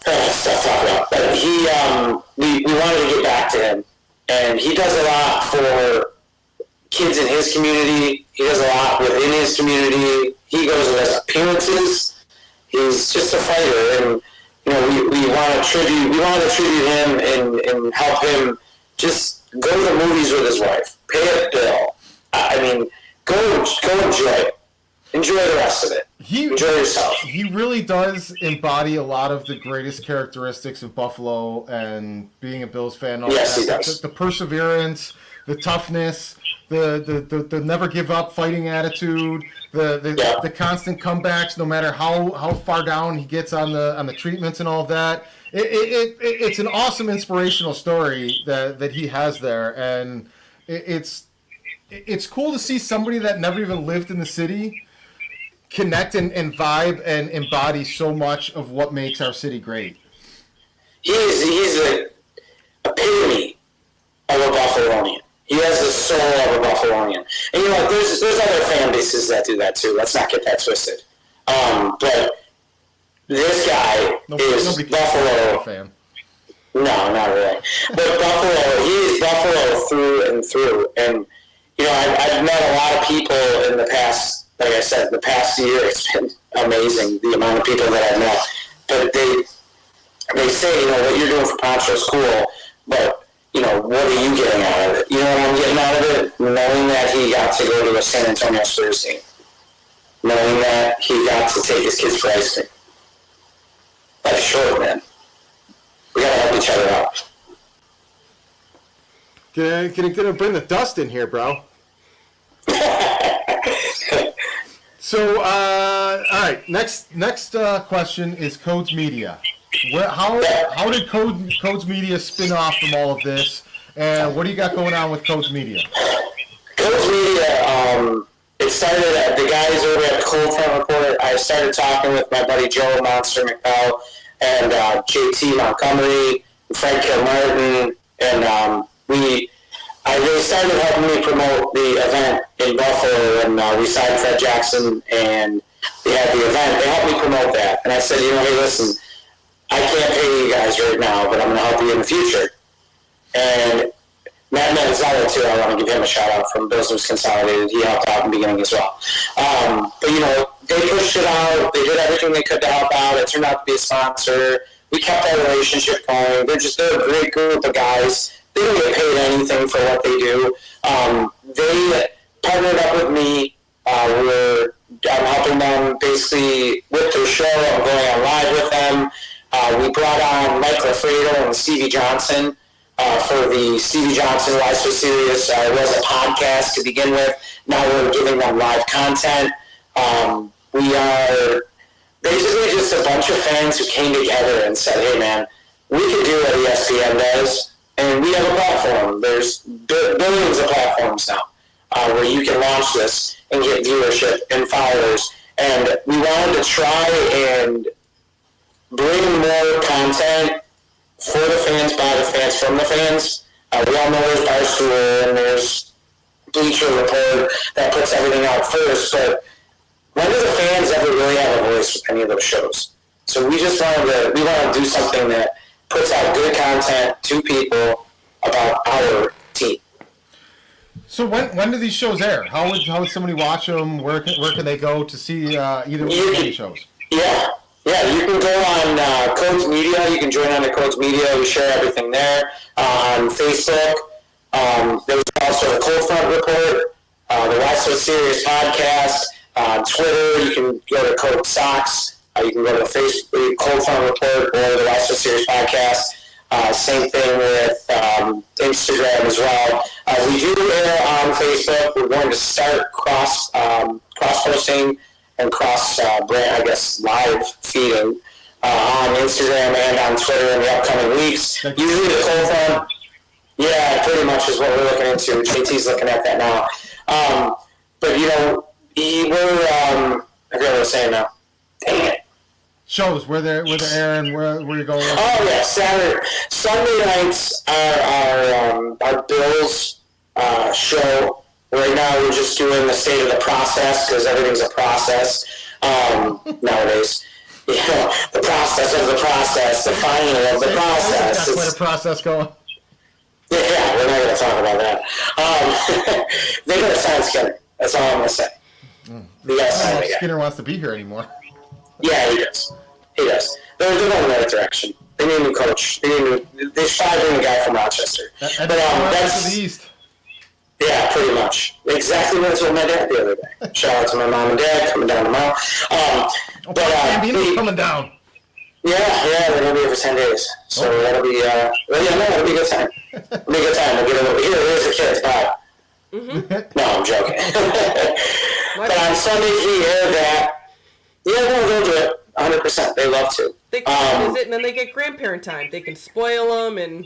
stuff to talk about. But we wanted to get back to him, and he does a lot for kids in his community. He does a lot within his community. He goes and does appearances. He's just a fighter, and we want to tribute him and help him just go to the movies with his wife, pay a bill. I mean, go enjoy it. Enjoy the rest of it. Enjoy yourself. He really does embody a lot of the greatest characteristics of Buffalo and being a Bills fan. Yes, he does. The perseverance, the toughness, the never give up fighting attitude, the constant comebacks, no matter how far down he gets on the treatments and all of that. It's an awesome inspirational story that he has there, and it's cool to see somebody that never even lived in the city connect and vibe and embody so much of what makes our city great. He's the epitome of a Buffalonian. He has the soul of a Buffalonian. And there's other fan bases that do that too. Let's not get that twisted. But this guy is Buffalo. Fan. No, not really. But Buffalo, he is Buffalo through and through. And, I've met a lot of people in the past, like I said, the past year. It's been amazing, the amount of people that I've met. But they say, what you're doing for Pancho's cool, but, what are you getting out of it? You know what I'm getting out of it? Knowing that he got to go to a San Antonio Spurs game. Knowing that he got to take his kids for ice cream. Life's short, man. We gotta help each other out. Gonna bring the dust in here, bro. So, all right. Next question is Codes Media. How did Codes Media spin off from all of this, and what do you got going on with Codes Media? Codes Media, it started at the guys over at the Cold Front Report. I started talking with my buddy Joe Monster McBell and JT Montgomery, and Fred Kilmartin, and they started helping me promote the event in Buffalo, and we signed Fred Jackson, and they had the event. They helped me promote that, and I said, hey, listen, I can't pay you guys right now, but I'm going to help you in the future. And Matt Manzella, too, I want to give him a shout-out from Bills News Consolidated. He helped out in the beginning as well. But, they pushed it out. They did everything they could to help out. It turned out to be a sponsor. We kept that relationship going. They're a great group of guys. They don't get paid anything for what they do. They partnered up with me. I'm helping them basically with their show. I'm going on live with them. We brought on Mike LaFredo and Stevie Johnson for the Stevie Johnson Why So Serious. It was a podcast to begin with. Now we're giving them live content. We are basically just a bunch of fans who came together and said, hey, man, we can do what ESPN does, and we have a platform. There's billions of platforms now where you can launch this and get viewership and followers. And we wanted to try and bring more content for the fans, by the fans, from the fans. We all know there's Barstool and there's Bleacher Report that puts everything out first, but when do the fans ever really have a voice with any of those shows? So we just wanted to do something that puts out good content to people about our team. So when do these shows air? How would somebody watch them? Where can they go to see either of these shows? Yeah, you can go on Codes Media. You can join on the Codes Media. We share everything there. On Facebook, there's also the Cold Front Report, the Why So Serious podcast. On Twitter, you can go to Code Sox. You can go to the Facebook Cold Front Report or the Why So Serious podcast. Same thing with Instagram as well. We do air on Facebook. We're going to start cross posting and live feeding on Instagram and on Twitter in the upcoming weeks. Usually the Cold Front, pretty much is what we're looking into. JT's looking at that now. But I forget what I was saying now. Dang it. Shows where they're airing, where you're going. Oh yeah, Sunday nights are our Bills show. Right now we're just doing the state of the process because everything's a process nowadays. The process of the process, the final of the process. That's where the process going. Yeah, we're not going to talk about that. They got to sign Skinner. That's all I'm going to say. They got to sign the guy. Skinner wants to be here anymore. Yeah, he does. They're going in the right direction. They need a new coach. They should probably bring a guy from Rochester. That's to the east. Yeah, pretty much. Exactly what I told my dad the other day. Shout out to my mom and dad coming down tomorrow. Gambino's coming down. Yeah, they're going to be here for 10 days. So that'll be, that'll be a good time. It'll be a good time. We'll get a little, here's the kids, bye. Mm-hmm. No, I'm joking. But on Sundays we air that. Yeah, they'll do it. 100%. They love to. They can visit, and then they get grandparent time. They can spoil them and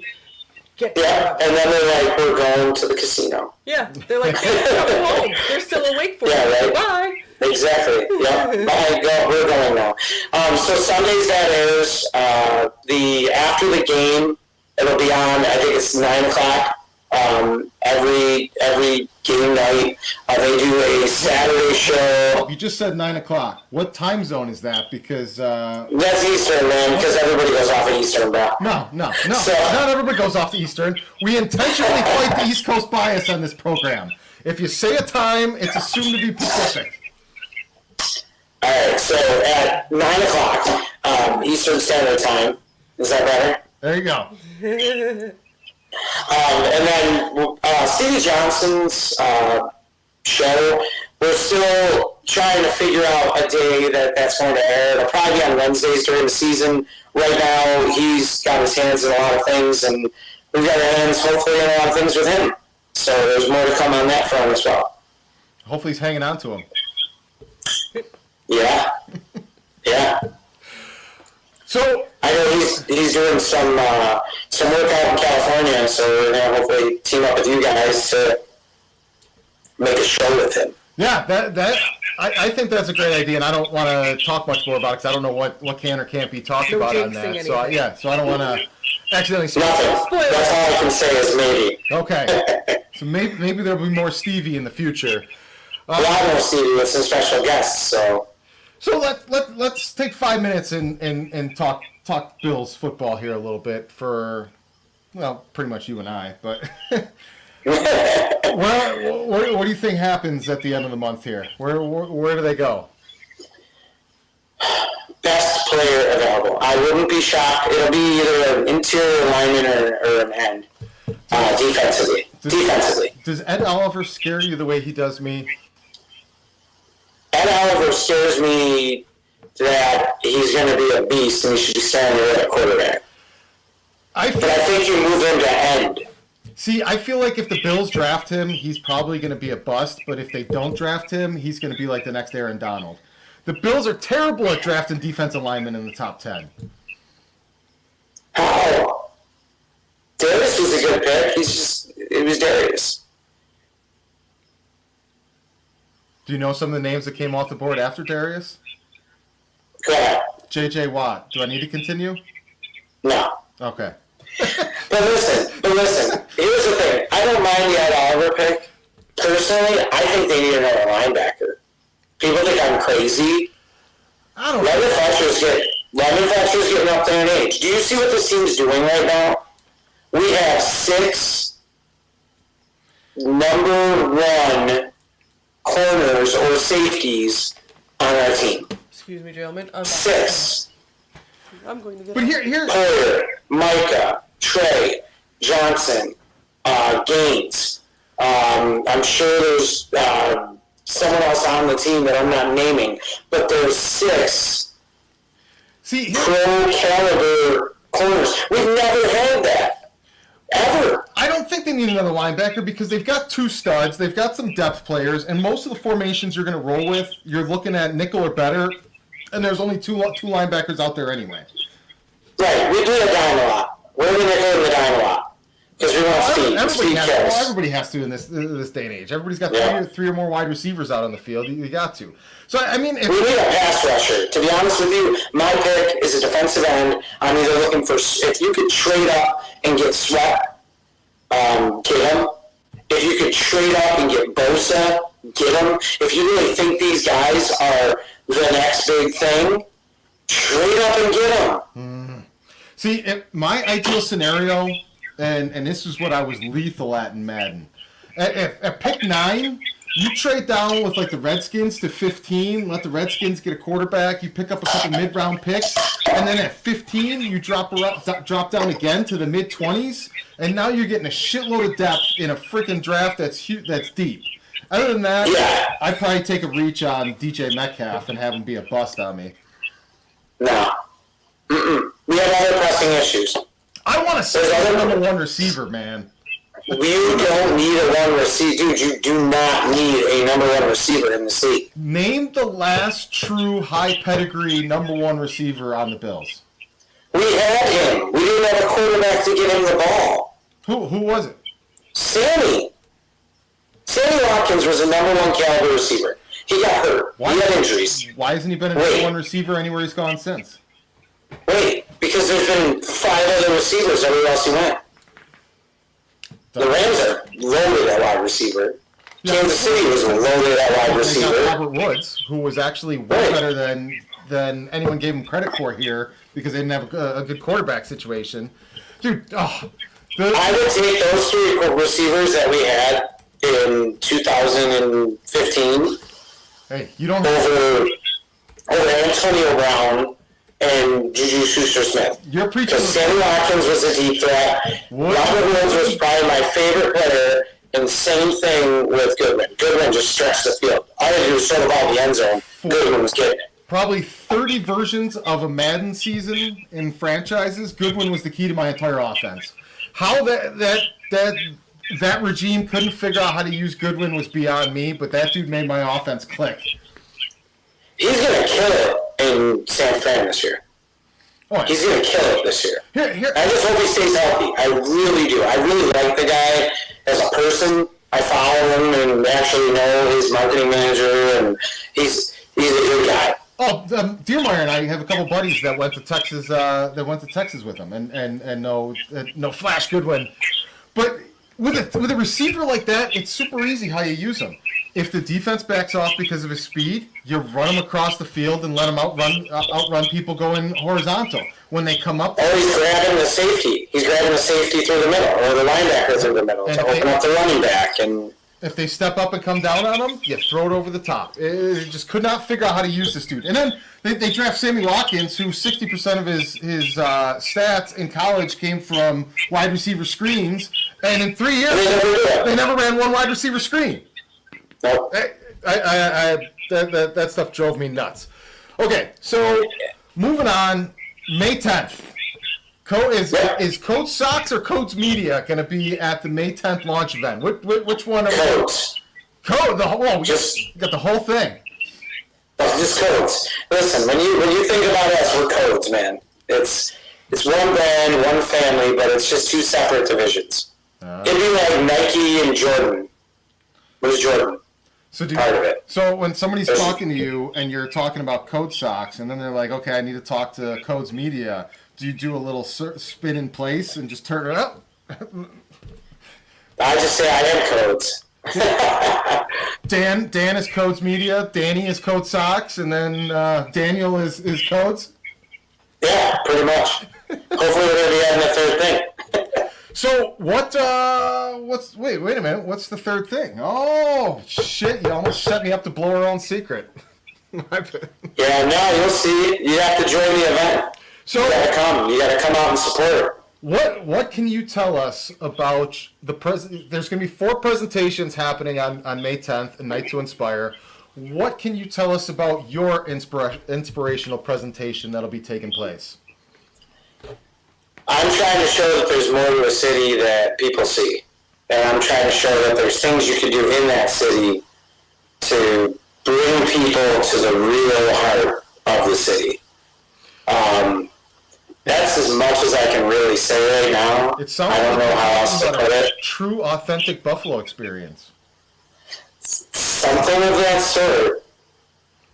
get. Yeah, and then they're like, we're going to the casino. Yeah, they're like, they're coming home. They're still awake for it. Right. Bye. Exactly. Yeah. Bye. We're going now. So Sundays that airs. After the game, it'll be on. I think it's 9:00. Every game night, they do a Saturday show. You just said 9:00. What time zone is that? Because that's Eastern, man. Because everybody goes off at Eastern, bro. No. So, not everybody goes off to Eastern. We intentionally fight the East Coast bias on this program. If you say a time, it's assumed to be Pacific. All right. So at 9:00 Eastern Standard Time. Is that better? There you go. And then Stevie Johnson's show, we're still trying to figure out a day that's going to air. It'll probably be on Wednesdays during the season. Right now, he's got his hands in a lot of things, and we've got our hands, hopefully, in a lot of things with him. So there's more to come on that front as well. Hopefully he's hanging on to him. Yeah. So I know he's doing some work out in California, so we're gonna hopefully team up with you guys to make a show with him. Yeah, I think that's a great idea, and I don't want to talk much more about it because I don't know what can or can't be talked about on that. Anything. So I don't want to accidentally spoil. Nothing. That's all I can say is maybe. Okay. So maybe there'll be more Stevie in the future. A lot more Stevie with some special guests. So let's take 5 minutes and talk Bills football here a little bit for, well, pretty much you and I. But Well, what do you think happens at the end of the month here? Where do they go? Best player available. I wouldn't be shocked. It'll be either an interior lineman or an end. Defensively. Does Ed Oliver scare you the way he does me? Ed Oliver scares me that he's going to be a beast and he should be starting at quarterback. But I think you move him to end. See, I feel like if the Bills draft him, he's probably going to be a bust. But if they don't draft him, he's going to be like the next Aaron Donald. The Bills are terrible at drafting defensive linemen in the top 10. Oh. Darius was a good pick. It was Darius. Do you know some of the names that came off the board after Darius? Go ahead. J.J. Watt. Do I need to continue? No. Okay. But listen. Here's the thing. I don't mind the Ed Oliver pick. Personally, I think they need another linebacker. People think I'm crazy. I don't know. Lemon Fletcher's getting up there in age. Do you see what this team's doing right now? We have 6 number 1 corners or safeties on our team. Excuse me, gentlemen. 6. I'm going to get. But here. Porter, Micah, Trey, Johnson, Gaines. I'm sure there's someone else on the team that I'm not naming, but there's 6 pro caliber corners. We've never had that. Ever. I don't think they need another linebacker because they've got 2 studs, they've got some depth players, and most of the formations you're going to roll with, you're looking at nickel or better, and there's only two linebackers out there anyway. Right, we do the dime a lot. We're going to go the dime a lot because we want speed. Everybody has to in this day and age. Everybody's got three or more wide receivers out on the field. You got to. So I mean, we need a pass rusher. To be honest with you, my pick is a defensive end. I'm either looking for if you could trade up and get Sweat, get him. If you could trade up and get Bosa, get him. If you really think these guys are the next big thing, trade up and get them. See, my ideal scenario, and this is what I was lethal at in Madden. At pick 9, you trade down with like the Redskins to 15, let the Redskins get a quarterback, you pick up a couple mid-round picks, and then at 15, you drop down again to the mid-20s, and now you're getting a shitload of depth in a freaking draft that's deep. Other than that, I'd probably take a reach on DJ Metcalf and have him be a bust on me. No. We have other pressing issues. I want to say number 1 receiver, man. You don't need a 1 receiver. Dude, you do not need a number 1 receiver in the league. Name the last true high pedigree number 1 receiver on the Bills. We had him. We didn't have a quarterback to get him the ball. Who was it? Sammy Watkins was a number 1 caliber receiver. He got hurt. He had injuries. Why hasn't he been a number 1 receiver anywhere he's gone since? Wait, because there's been 5 other receivers everywhere else he went. The Rams are loaded at wide receiver. Kansas City was loaded at wide receiver. They got Robert Woods, who was actually way better than anyone gave him credit for here because they didn't have a good quarterback situation. Dude, I would take those 3 receivers that we had in 2015 you don't over Antonio Brown and Juju Schuster-Smith. You're preaching. Because Sammy Watkins was a deep threat. Robert Woods was probably my favorite player, and same thing with Goodwin. Goodwin just stretched the field. All he did was sort of all the end zone. Goodwin was getting it. Probably 30 versions of a Madden season in franchises. Goodwin was the key to my entire offense. How that regime couldn't figure out how to use Goodwin was beyond me, but that dude made my offense click. He's going to kill it in San Fran this year. He's going to kill it this year. I just hope he stays healthy. I really do. I really like the guy as a person. I follow him and actually know his marketing manager, and he's a good guy. Diermeyer and I have a couple buddies that went to Texas. That went to Texas with him, and know Flash Goodwin. But with a receiver like that, it's super easy how you use him. If the defense backs off because of his speed, you run him across the field and let him outrun people going horizontal. When they come up, he's grabbing the safety. He's grabbing the safety through the middle, or the linebacker through the middle to open up the running back. And if they step up and come down on him, you throw it over the top. It just could not figure out how to use this dude. And then they draft Sammy Watkins, who 60% of his stats in college came from wide receiver screens, and in 3 years they never ran one wide receiver screen. Nope. That stuff drove me nuts. Okay, so moving on, May 10th. Is Coach Sox or Coach Media going to be at the May 10th launch event? Which one? Coach. Coach. You got the whole thing. Just codes. Listen, when you think about us, we're codes, man. It's one brand, one family, but it's just two separate divisions. It'd be like Nike and Jordan. Where's Jordan? Part of it. So when somebody's talking to you and you're talking about Code Sox, and then they're like, "Okay, I need to talk to Codes Media," do you do a little spin in place and just turn it up? I just say I am Codes. Dan is Codes Media, Danny is Code Sox, and then Daniel is Codes? Yeah, pretty much. Hopefully we're going to be adding a third thing. So wait a minute, what's the third thing? Oh, shit, you almost set me up to blow our own secret. Yeah, no, you'll see. You have to join the event. So you got to come. You got to come out and support it. What can you tell us about the There's going to be 4 presentations happening on May 10th and Night to Inspire. What can you tell us about your inspirational presentation that'll be taking place? I'm trying to show that there's more to a city that people see. And I'm trying to show that there's things you can do in that city to bring people to the real heart of the city. That's as much as I can really say right now. It sounds I don't know how else to put it. True, authentic Buffalo experience. Something of that sort.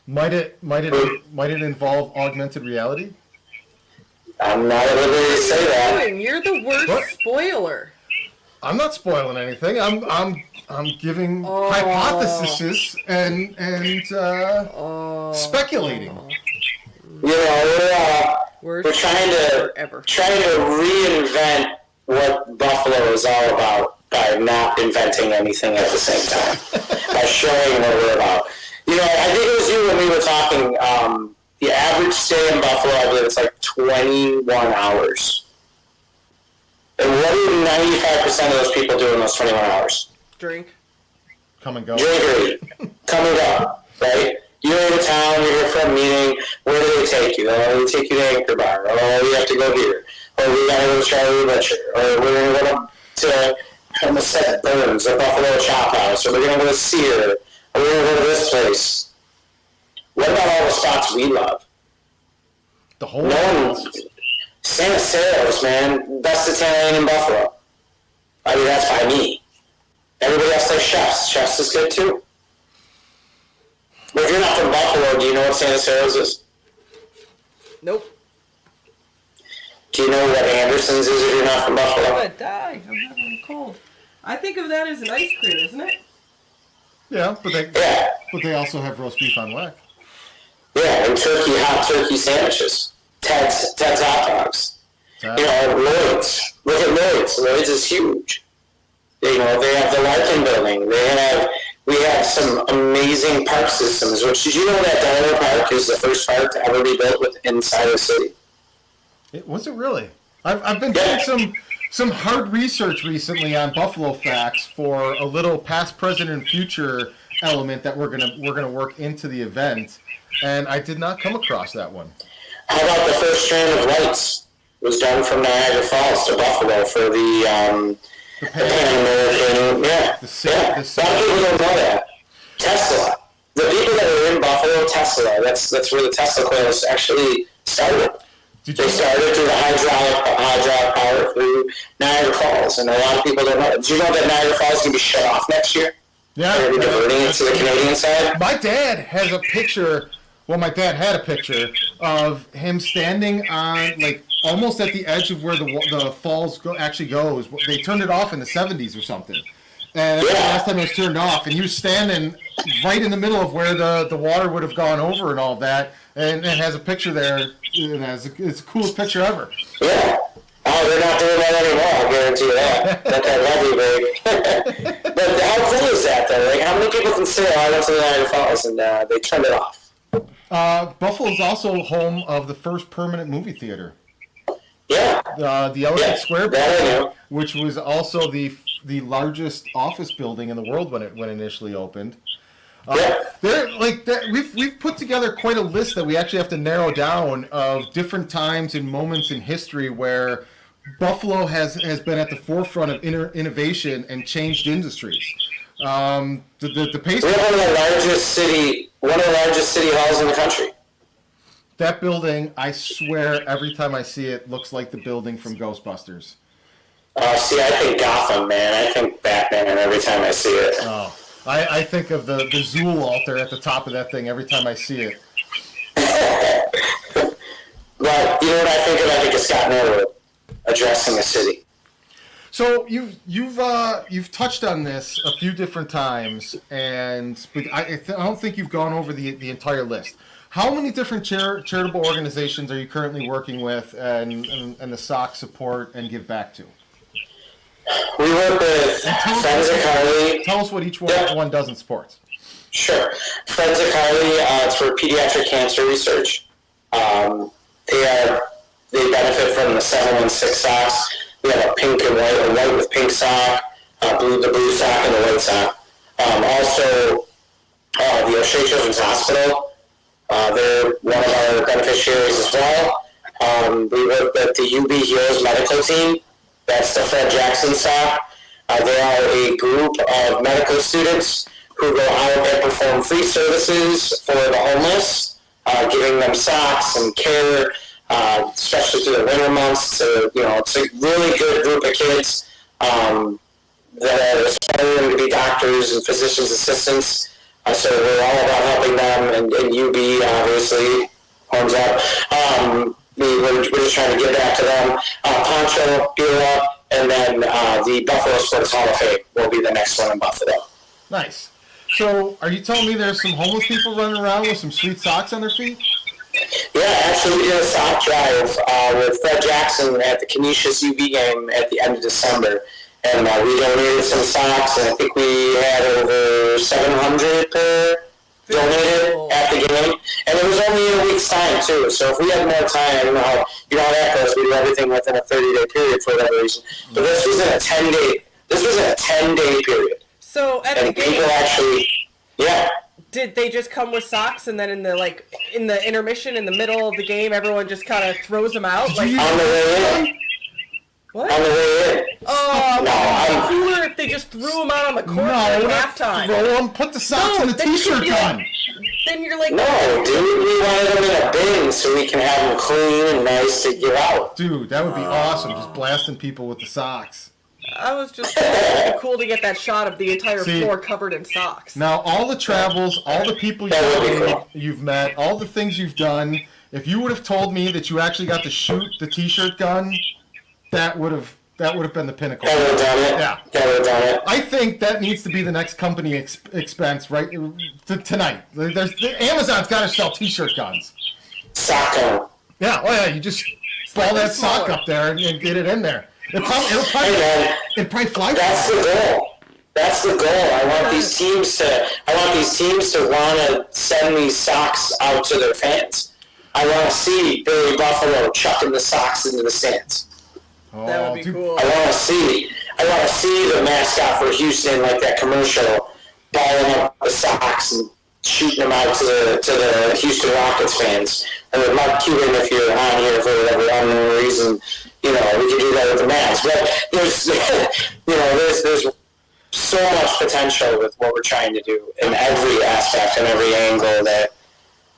Might it involve augmented reality? I'm not at liberty to say that. You're the worst spoiler. I'm not spoiling anything. I'm giving hypotheses and speculating. You know, we're trying to reinvent what Buffalo is all about by not inventing anything at the same time, by showing what we're about. You know, I think it was you when we were talking. The average stay in Buffalo, I believe it's like 21 hours. And what do 95% of those people do in those 21 hours? Drink. Come and go. Drink or eat. Come and go, right? You're in town, you're here for a meeting, where do they take you? Oh, they take you to Anchor Bar. Oh, we have to go here. Or we gotta go to Charlie Butcher. Or we're gonna go to Homestead Burns, or Buffalo Chop House. Or we're gonna go to Sear. Or we're gonna go to this place. What about all the spots we love? The whole San Acero's, man, best Italian in Buffalo. I mean, that's by me. Everybody else likes Chefs. Chefs is good too. But if you're not from Buffalo, do you know what San Acero's is? Nope. Do you know what Anderson's is if you're not from Buffalo? I'm gonna die. I'm having a cold. I think of that as an ice cream, isn't it? Yeah, but they also have roast beef on whack. Yeah, and hot turkey sandwiches. Ted's hot dogs. You know, Lloyd's. Look at Lloyd's. Lloyd's is huge. You know, they have the Larkin building. We have some amazing park systems. Which, did you know that Delaware Park is the first park to ever be built inside the city? Was it really? I've been doing some hard research recently on Buffalo facts for a little past, present, and future element that we're gonna work into the event, and I did not come across that one. How about the first strand of lights was done from Niagara Falls to Buffalo for the Pan American? Yeah. A lot of people don't know that. Tesla. The people that are in Buffalo, Tesla. That's where the Tesla coils actually started. They started through the hydraulic power through Niagara Falls, and a lot of people don't know. Do you know that Niagara Falls is going to be shut off next year? Yeah. They're going to be diverting it to the Canadian side? My dad has a picture. Well, my dad had a picture of him standing on, like, almost at the edge of where the falls actually goes. They turned it off in the 70s or something. And that's the last time it was turned off. And he was standing right in the middle of where the water would have gone over and all that. And it has a picture there. And it's the coolest picture ever. Yeah. Oh, they're not doing that anymore, I'll guarantee you that. Not that levee rig. But how cool is that, though? Like, how many people can say, I went to the Niagara Falls, and they turned it off? Buffalo is also home of the first permanent movie theater. Yeah. The Elephant Square building, which was also the largest office building in the world when it initially opened. We've put together quite a list that we actually have to narrow down of different times and moments in history where Buffalo has been at the forefront of innovation and changed industries. The pace. We're one of the largest city halls in the country. That building, I swear, every time I see it, looks like the building from Ghostbusters. See, I think Gotham, man. I think Batman every time I see it. Oh, I think of the Zool altar at the top of that thing every time I see it. But you know what I think of? I think of Scott Norwood addressing the city. So you've touched on this a few different times, but I don't think you've gone over the entire list. How many different charitable organizations are you currently working with and the SOC support and give back to? We work with Friends of Carly. Tell us what each one does in sports. Sure. Friends of Carly, it's for pediatric cancer research. They benefit from the 716 socks. We have a pink and white, a white with pink sock, the blue sock, and the white sock. Also, the O'Shea Children's Hospital, they're one of our beneficiaries as well. We work with the UB Heroes medical team. That's the Fred Jackson sock. They are a group of medical students who go out and perform free services for the homeless, giving them socks and care, especially through the winter months. So, it's a really good group of kids that are aspiring to be doctors and physician's assistants. So we're all about helping them, and UB obviously horns up. We're just trying to get back to them. Poncho, Bira, and then the Buffalo Sports Hall of Fame will be the next one in Buffalo. Nice. So are you telling me there's some homeless people running around with some sweet socks on their feet? Yeah, actually we did a sock drive with Fred Jackson at the Canisius UB game at the end of December. And we donated some socks, and I think we had over 700 donated at the game. And it was only in a week's time, too. So if we had more time, I don't know how that goes. We do everything within a 30-day period for whatever reason. But this was in a 10-day period. So at the game, people actually, did they just come with socks, and then in the intermission, in the middle of the game, everyone just kind of throws them out? On the way in. What? On the way in. Oh, no, cooler if they just threw them out on the court at halftime. Throw them, put the socks in the t-shirt gun. Then you're like... No, dude, we wanted them in a bin so we can have them clean and nice to get out. Dude, that would be awesome, just blasting people with the socks. I was just it'd be cool to get that shot of the entire floor covered in socks. Now, all the travels, all the people you've met, all the things you've done, if you would have told me that you actually got to shoot the t-shirt gun, that would have been the pinnacle. That would have done it. Yeah. That would have done it. I think that needs to be the next company expense, right? Tonight. Amazon's got to sell t-shirt guns. Sock gun. Yeah. Oh, yeah. You just ball that sock up there and get it in there. It'll probably fly. That's the goal. That's the goal. I want these teams to want to send these socks out to their fans. I want to see Billy Buffalo chucking the socks into the stands. Oh, that would be cool. I want to see the mascot for Houston, like that commercial, balling up the socks and shooting them out to the Houston Rockets fans. And with Mark Cuban, if you're on here for whatever unknown reason, we can do that with the Mavs. But there's so much potential with what we're trying to do in every aspect and every angle that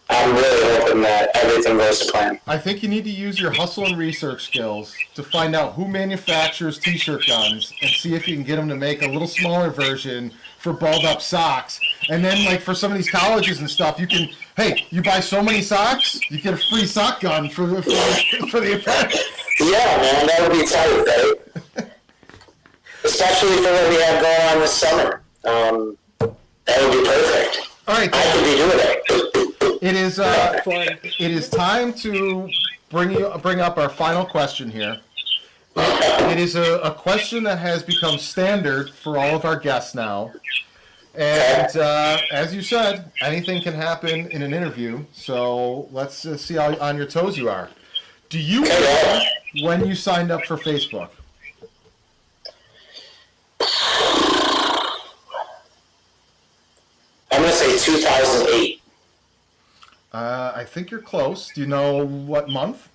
I'm really hoping hoping that everything goes to plan. I think you need to use your hustle and research skills to find out who manufactures t-shirt guns and see if you can get them to make a little smaller version for balled up socks. And then, like, for some of these colleges and stuff, you can, hey, you buy so many socks, you get a free sock gun for the event. Yeah, man, that would be tight, right? Especially for what we have going on this summer. That would be perfect. All right, I could be doing it. It is time to bring up our final question here. It is a question that has become standard for all of our guests now. And as you said, anything can happen in an interview. So let's see how on your toes you are. Do you know when you signed up for Facebook? I'm going to say 2008. I think you're close. Do you know what month?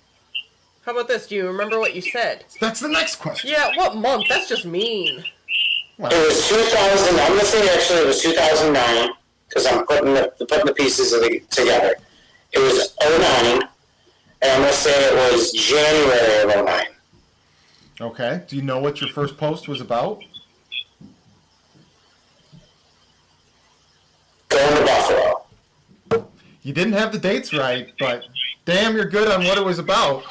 How about this? Do you remember what you said? That's the next question. Yeah, what month? That's just mean. It was 2000. I'm going to say actually it was 2009 because I'm putting the pieces together. It was 09, and I'm going to say it was January of 09. Okay. Do you know what your first post was about? Going to Buffalo. You didn't have the dates right, but damn, you're good on what it was about.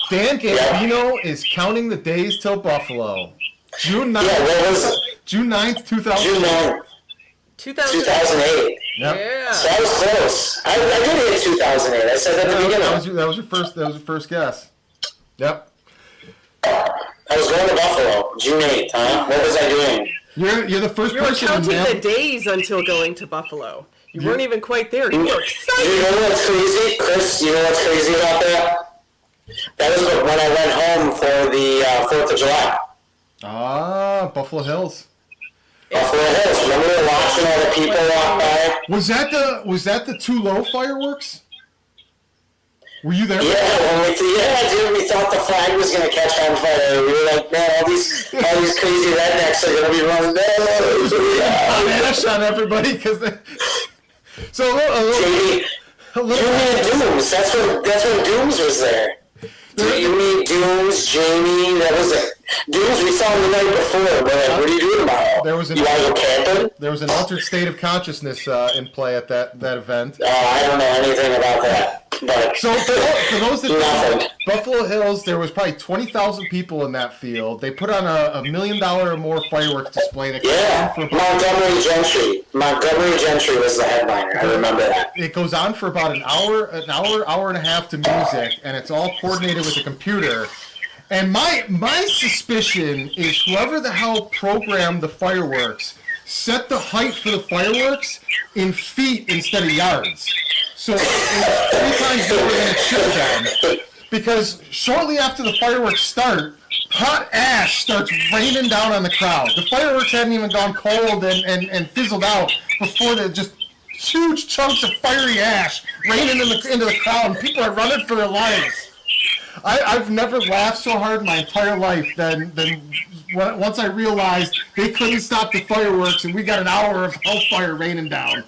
Dan Gambino is counting the days till Buffalo. June 9th, Yeah, what was it? June 9th, June 2008. 9th, 2008. 2008. Yep. Yeah. So I was close. I did hit 2008. I said that at the beginning. That was your first guess. Yep. I was going to Buffalo, June 8th, huh? What was I doing? You're the first You were person counting to the days until going to Buffalo. You weren't even quite there. You were You excited. know what's crazy? Chris, you know what's crazy about that? That was when I went home for the 4th of July. Ah, Buffalo Hills. Buffalo Hills. Remember we were watching all the people walk by? Was that the too low fireworks? Were you there? Yeah, dude, we thought the flag was going to catch on fire. We were like, man, all these crazy rednecks are going to be running down. Ash on everybody because they. So Jamie, you need Dooms. That's when Dooms was there. You need Dooms, Jamie. That was it. Dooms, we saw him the night before. What are you doing tomorrow? There was you want to go camping? There was an altered state of consciousness in play at that event. I don't know anything about that. But So for those that don't know, nothing. Buffalo Hills, there was probably 20,000 people in that field. They put on a $1 million or more fireworks display. That Yeah, Montgomery Gentry was the headliner. I remember that. It goes on for about an hour and a half to music, and it's all coordinated with a computer. And my suspicion is whoever the hell programmed the fireworks set the height for the fireworks in feet instead of yards. So it's 3 times lower than it should have been. Because shortly after the fireworks start, hot ash starts raining down on the crowd. The fireworks hadn't even gone cold and fizzled out before the just huge chunks of fiery ash raining into the crowd, and people are running for their lives. I've never laughed so hard in my entire life than once I realized they couldn't stop the fireworks and we got an hour of hellfire raining down.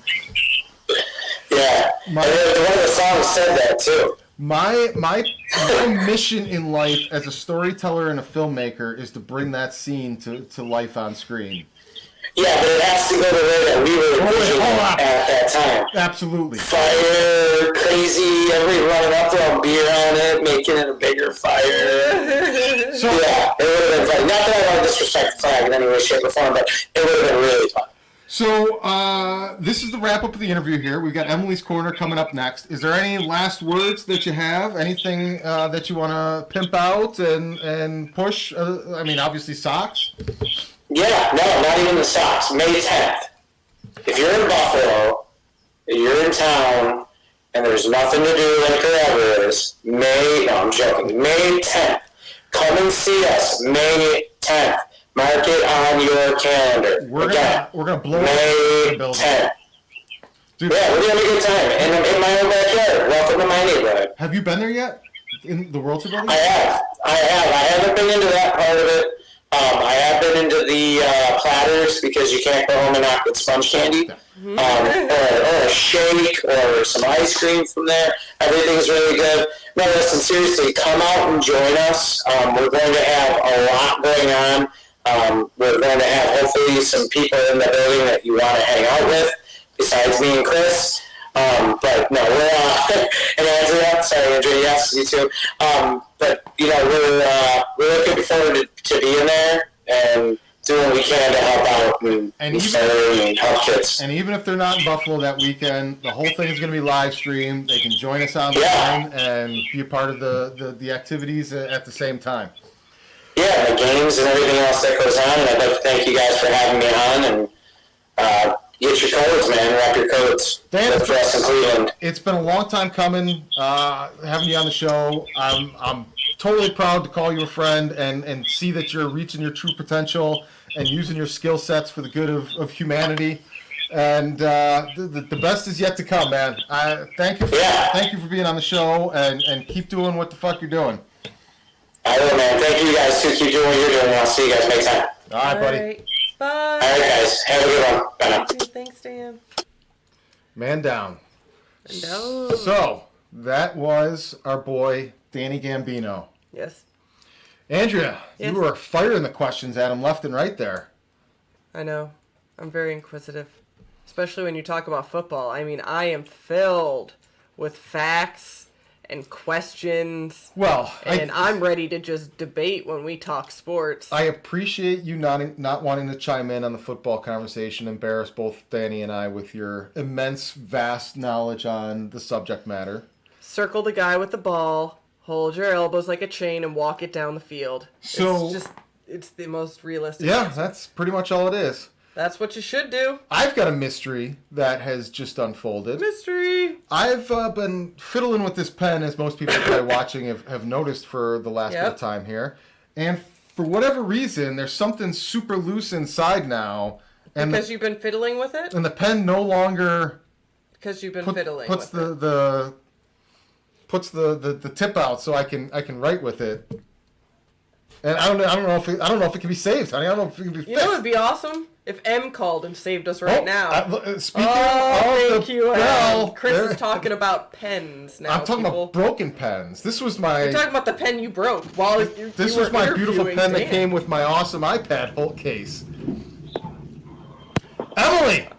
Yeah, and one of the songs said that too. My mission in life as a storyteller and a filmmaker is to bring that scene to life on screen. Yeah, but it has to go the way that we were envisioning at that time. Absolutely. Fire, crazy, everybody running up throwing beer on it, making it a bigger fire. So Yeah, it would have been fun. Not that I want to disrespect the flag in any way, shape, or form, but it would have been really fun. So this is the wrap up of the interview here. We've got Emily's Corner coming up next. Is there any last words that you have? Anything that you want to pimp out and push? I mean, obviously socks. Yeah, no, not even the socks. May 10th. If you're in Buffalo, you're in town, and there's nothing to do like there ever is, I'm joking, May 10th. Come and see us, May 10th. Mark it on your calendar. We're gonna blow May the building. 10th. Dude, Yeah, we're gonna have a good time in my own backyard. Welcome to my neighborhood. have you been there yet? In the World Tour building? I have. I haven't been into that part of it. I have been into the platters because you can't go home and knock with sponge candy. Or a shake or some ice cream from there. Everything's really good. No, listen, seriously, come out and join us. We're going to have a lot going on. We're going to have hopefully some people in the building that you want to hang out with, besides me and Chris. But no, we're and Andrea. Sorry, Andrea. Yes, you too. But we're looking forward to being there and doing what we can to help out and help kids. And even if they're not in Buffalo that weekend, the whole thing is going to be live streamed. They can join us online and be a part of the activities at the same time. Yeah, the games and everything else that goes on. And I'd like to thank you guys for having me on. And get your codes, man. Wrap your codes. Dan, for us in Cleveland. It's been a long time coming having you on the show. I'm totally proud to call you a friend and see that you're reaching your true potential and using your skill sets for the good of humanity. And the best is yet to come, man. Thank you for being on the show and keep doing what the fuck you're doing. I will, man. Thank you guys too. Keep doing what you're doing, and I'll see you guys next time. All right, buddy. Bye. All right, guys. Have a good one. Bye now. Thanks, Dan. Man down. No. So, that was our boy, Danny Gambino. Yes. Andrea, Yes. you were firing the questions at him left and right there. I know. I'm very inquisitive. Especially when you talk about football. I mean, I am filled with facts and questions. Well, I'm ready to just debate when we talk sports. I appreciate you not wanting to chime in on the football conversation, embarrass both Danny and I with your immense, vast knowledge on the subject matter. Circle the guy with the ball, hold your elbows like a chain, and walk it down the field. So it's the most realistic. Yeah, answer. that's pretty much all it is. That's what you should do. I've got a mystery that has just unfolded. Mystery! I've been fiddling with this pen, as most people probably watching have noticed for the last bit of time here. And for whatever reason, there's something super loose inside now. And because you've been fiddling with it? And the pen no longer... Because you've been fiddling puts with it. Puts the tip out so I can write with it. And I don't know if it can be saved, honey. I don't know if it can be fixed. You know what would be awesome? If M called and saved us right now. Speaking of the bell, Chris is talking about pens now. I'm talking about broken pens. This was my... You're talking about the pen you broke while you This was my beautiful pen that came with my awesome iPad Hulk case. Emily!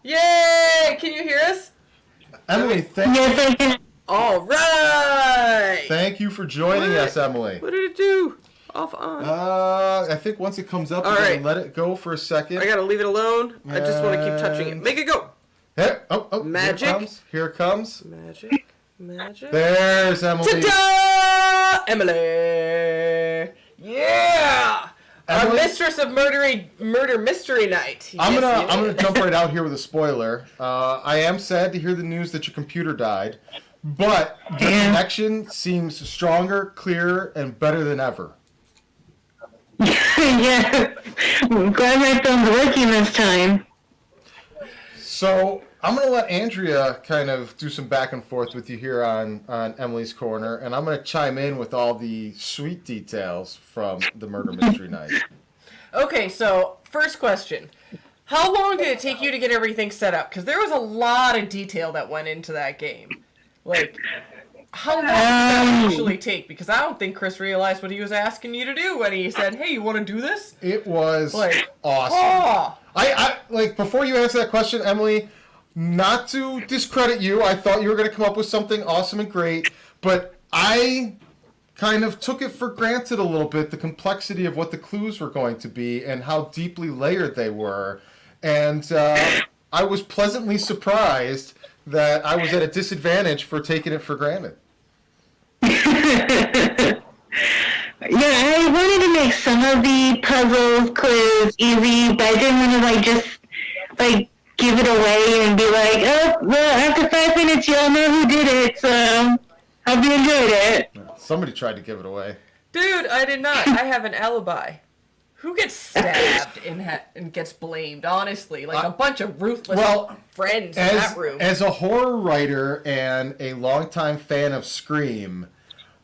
Yay! Can you hear us? Emily, thank you. All right! Thank you for joining us, Emily. What did it do? Off on. I think once it comes up, let it go for a second. I gotta leave it alone. I just want to keep touching it. Make it go. Here, Magic. Here it comes. Magic. There's Emily. Ta-da! Emily. Yeah. Emily? Our mistress of murder mystery night. I'm gonna jump right out here with a spoiler. I am sad to hear the news that your computer died, but the connection seems stronger, clearer, and better than ever. Yeah, I'm glad my phone's working this time. So I'm going to let Andrea kind of do some back and forth with you here on Emily's Corner, and I'm going to chime in with all the sweet details from the Murder Mystery Night. Okay, so first question. How long did it take you to get everything set up? Because there was a lot of detail that went into that game. Like... How long did that actually take? Because I don't think Chris realized what he was asking you to do when he said, "Hey, you want to do this?" It was awesome. I like before you answer that question, Emily. Not to discredit you, I thought you were going to come up with something awesome and great, but I kind of took it for granted a little bit, the complexity of what the clues were going to be and how deeply layered they were, and I was pleasantly surprised that I was at a disadvantage for taking it for granted. Yeah, I wanted to make some of the puzzles, clues easy, but I didn't want to just give it away and be like, oh, well, after 5 minutes you'll know who did it, so hope you enjoyed it. Somebody tried to give it away. Dude, I did not. I have an alibi. Who gets stabbed and gets blamed, honestly? Like a bunch of ruthless friends in that room. As a horror writer and a longtime fan of Scream,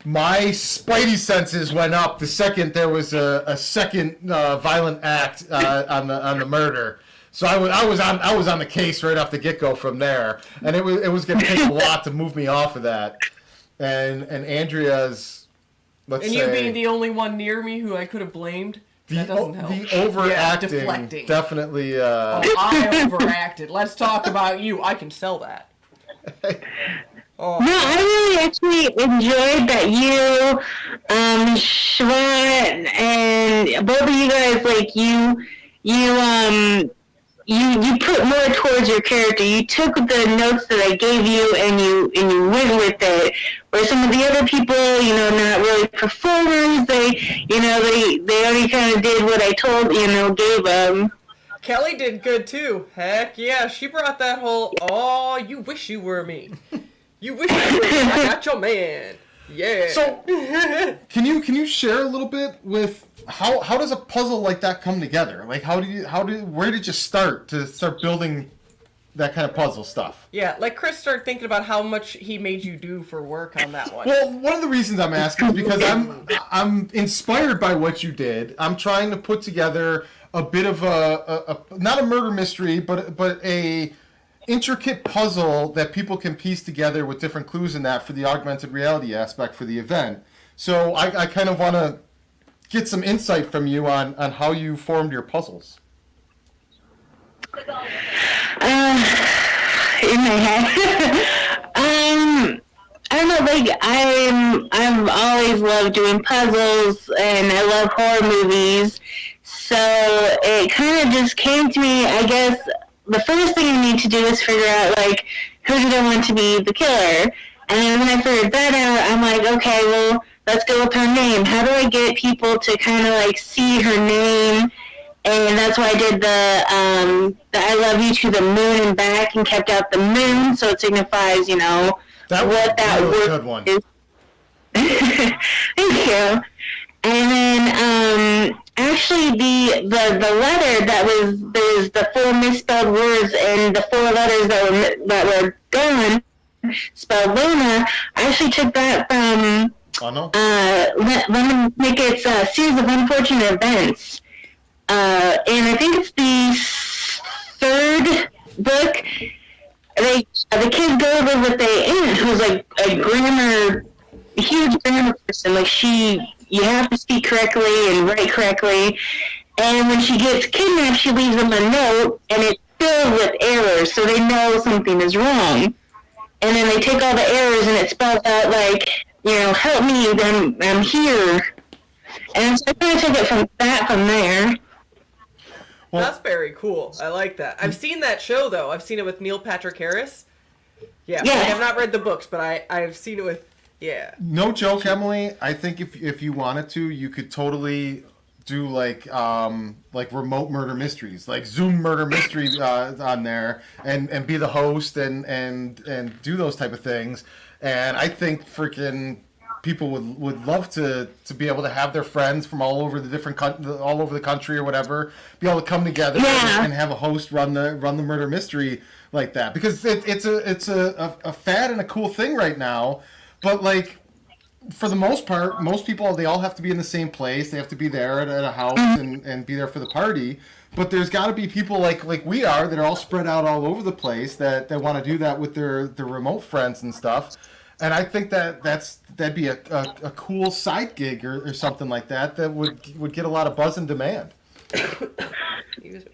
my spidey senses went up the second there was a second violent act on the murder. So I was on the case right off the get-go from there, and it was going to take a lot to move me off of that. And Andrea's, you being the only one near me who I could have blamed, that doesn't help. The overacting, deflecting. Definitely. I overacted. Let's talk about you. I can sell that. No, I really actually enjoyed that you, Siobhan, and both of you guys, like, you put more towards your character. You took the notes that I gave you and you went with it. Where some of the other people, not really performers, they already kind of did what I gave them. Kelly did good too. Heck yeah, she brought that whole, oh, you wish you were me. You wish you were me. I got your man. Yeah. So, can you share a little bit with how does a puzzle like that come together? Like, where did you start building that kind of puzzle stuff? Yeah, like Chris started thinking about how much he made you do for work on that one. Well, one of the reasons I'm asking is because I'm inspired by what you did. I'm trying to put together a bit of a not a murder mystery, but a intricate puzzle that people can piece together with different clues in that for the augmented reality aspect for the event. So I kind of want to get some insight from you on how you formed your puzzles. In my head. I don't know, like, I've always loved doing puzzles, and I love horror movies, so it kind of just came to me. I guess the first thing I need to do is figure out, like, who did I want to be the killer? And then when I figured that out, I'm like, okay, well, let's go with her name. How do I get people to kind of, like, see her name? And that's why I did the I love you to the moon and back and kept out the moon, so it signifies, what that was word a good one. is. Thank you. And then actually the letter there's the 4 misspelled words and the 4 letters that were gone spelled Luna. I actually took that from Lemon Ticket's series of unfortunate events. And I think it's the 3rd book. The kids go over with their aunt, who's like a huge grammar person. Like, you have to speak correctly and write correctly. And when she gets kidnapped, she leaves them a note, and it's filled with errors, so they know something is wrong. And then they take all the errors, and it spells out, like, help me, I'm here. And so I kind of took it from there. Well, that's very cool. I like that. I've seen that show, though. I've seen it with Neil Patrick Harris. Yeah. I have not read the books, but I've seen it with, yeah. No joke, Emily. I think if you wanted to, you could totally do like remote murder mysteries, like Zoom murder mystery on there, and be the host and do those type of things. And I think freaking people would love to be able to have their friends from all over the country or whatever be able to come together and have a host run the murder mystery like that, because it's a fad and a cool thing right now. But like, for the most part, most people, they all have to be in the same place. They have to be there at a house and be there for the party. But there's got to be people like we are that are all spread out all over the place that want to do that with their remote friends and stuff. And I think that'd be a cool side gig or something like that would get a lot of buzz and demand. Yeah,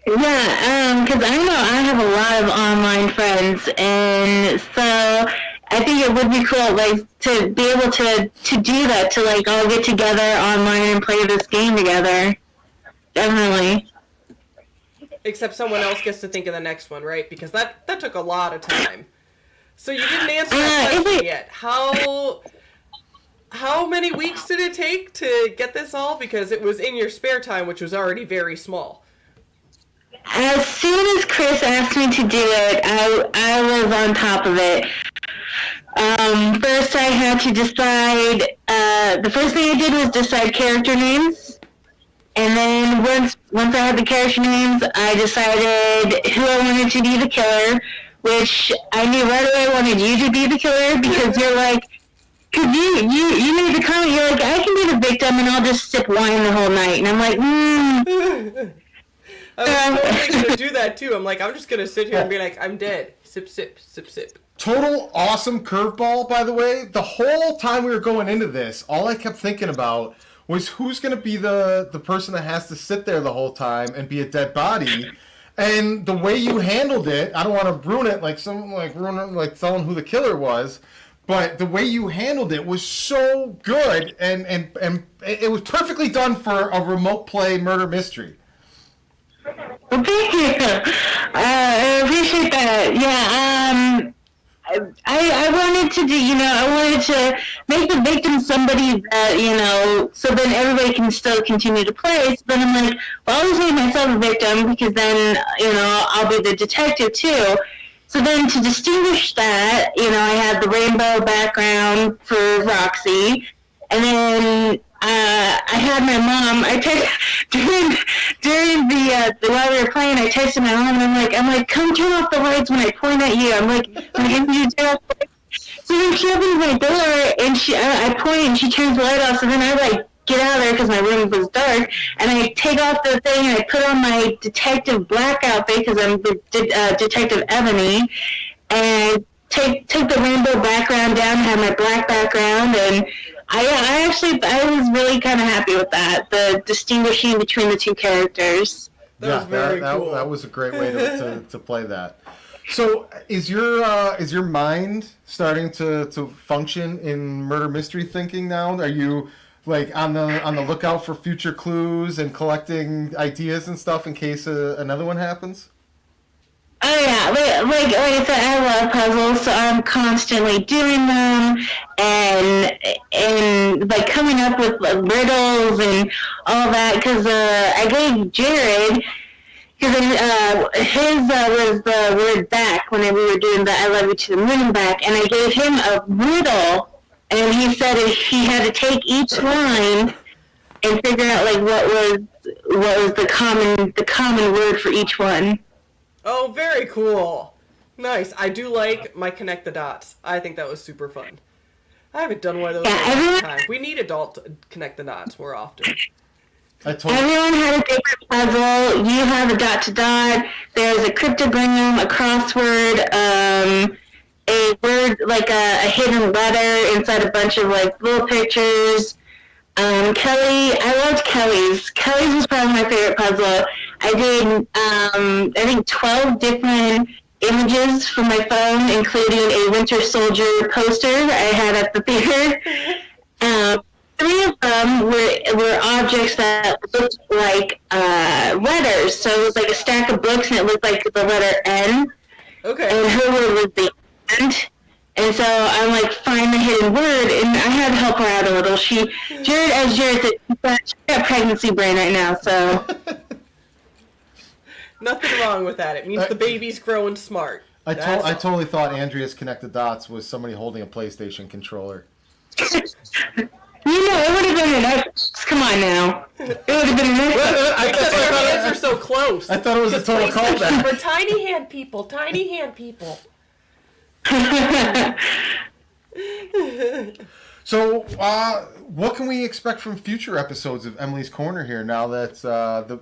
because I know I have a lot of online friends, and so I think it would be cool, like, to be able to do that, to, like, all get together online and play this game together. Definitely. Except someone else gets to think of the next one, right? Because that took a lot of time. So you didn't answer that question yet. How many weeks did it take to get this all? Because it was in your spare time, which was already very small. As soon as Chris asked me to do it, I was on top of it. First I had to decide, the first thing I did was decide character names. And then once I had the character names, I decided who I wanted to be the killer, which I knew right away I wanted you to be the killer, because you're like Because you made the comment, you're like, I can be the victim and I'll just sip wine the whole night. And I'm like, I was totally going to do that too. I'm like, I'm just going to sit here and be like, I'm dead. Sip, sip, sip, sip. Total awesome curveball, by the way. The whole time we were going into this, all I kept thinking about was who's going to be the person that has to sit there the whole time and be a dead body. And the way you handled it, I don't want to ruin it like telling who the killer was, but the way you handled it was so good, and it was perfectly done for a remote play murder mystery. Well, thank you. I appreciate that. Yeah, I wanted to do, I wanted to make the victim somebody that, so then everybody can still continue to play. So then I'm like, well, I'll just make myself a victim because then, I'll be the detective too. So then to distinguish that, I had the rainbow background for Roxy. And then I had my mom. During the while we were playing, I texted my mom and I'm like, come turn off the lights when I point at you. I'm like, you turn off the lights. So then she opens my door and I point and she turns the light off. So then I get out of there because my room was dark, and I take off the thing and I put on my detective black outfit because I'm Detective Ebony, and take the rainbow background down, have my black background, and I was really kind of happy with that, the distinguishing between the two characters. That was very cool. That was a great way to play that. So is your mind starting to function in murder mystery thinking now? Are you on the lookout for future clues and collecting ideas and stuff in case another one happens? Oh yeah, like I said, I love puzzles, so I'm constantly doing them and coming up with riddles and all that. Because I gave Jared, because his was the word back when we were doing the "I love you to the moon and back," and I gave him a riddle. And he said he had to take each line and figure out what was the common word for each one. Oh, very cool. Nice. I do like my connect the dots. I think that was super fun. I haven't done one of those in a long time. We need adult connect the dots more often. Everyone had a different puzzle. You have a dot to dot. There's a cryptogram, a crossword, a word, a hidden letter inside a bunch of little pictures. Kelly, I loved Kelly's. Kelly's was probably my favorite puzzle. I did, I think 12 different images from my phone, including a Winter Soldier poster I had at the theater. 3 of them were objects that looked like letters. So it was like a stack of books, and it looked like the letter N. Okay. And her word was the end. And so I'm find the hidden word, and I had to help her out a little. Jared said, she got pregnancy brain right now, so. Nothing wrong with that. It means the baby's growing smart. I totally thought Andrea's Connect the Dots was somebody holding a PlayStation controller. It would have been an Xbox. Come on now. It would have been an Xbox. Because our hands are so close. I thought it was a total callback. For tiny hand people. So, what can we expect from future episodes of Emily's Corner here now that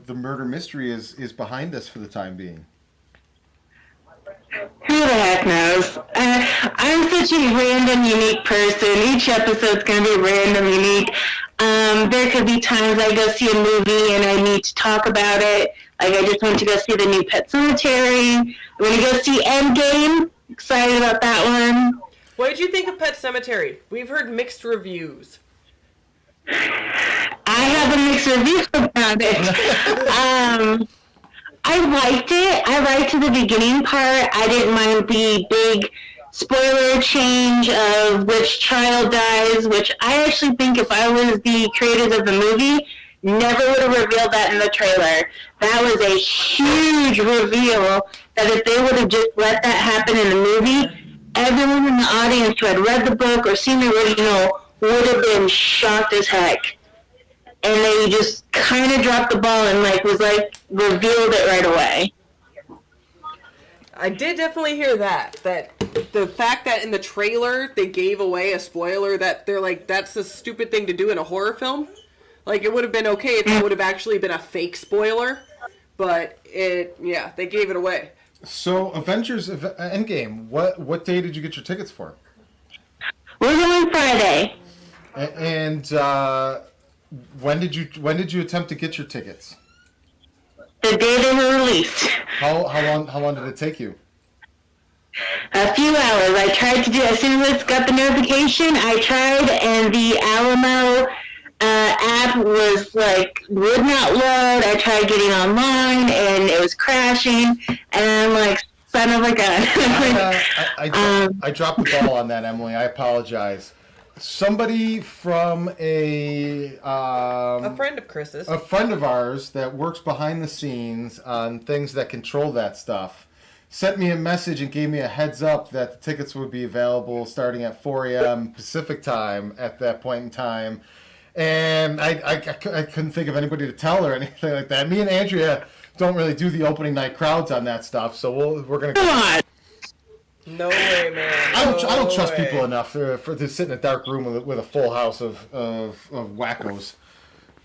the murder mystery is behind us for the time being? Who the heck knows? I'm such a random, unique person. Each episode's going to be random, unique. There could be times I go see a movie and I need to talk about it. I just went to go see the new Pet Sematary. I'm going to go see Endgame. Excited about that one. What did you think of Pet Sematary? We've heard mixed reviews. I have a mixed review about it. I liked it. I liked the beginning part. I didn't mind the big spoiler change of which child dies, which I actually think if I was the creators of the movie, never would have revealed that in the trailer. That was a huge reveal that if they would have just let that happen in the movie, everyone in the audience who had read the book or seen the original would have been shocked as heck. And they just kind of dropped the ball and revealed it right away. I did definitely hear that the fact that in the trailer they gave away a spoiler that they're like, that's a stupid thing to do in a horror film. Like, it would have been okay if it would have actually been a fake spoiler, but they gave it away. So, Avengers Endgame, what day did you get your tickets for? We're going Friday. And when did you attempt to get your tickets? The day they were released. How long did it take you? A few hours. I tried to do as soon as I got the notification. I tried, and the Alamo app was like would not load. I tried getting online, and it was crashing. And I'm like, son of a gun. I dropped the ball on that, Emily. I apologize. Somebody from a friend of Chris's, a friend of ours that works behind the scenes on things that control that stuff, sent me a message and gave me a heads up that the tickets would be available starting at 4 a.m. Pacific time at that point in time. And I couldn't think of anybody to tell or anything like that. Me and Andrea don't really do the opening night crowds on that stuff, so we're gonna. Come on. No way, man. I don't trust people enough to sit in a dark room with a full house of wackos.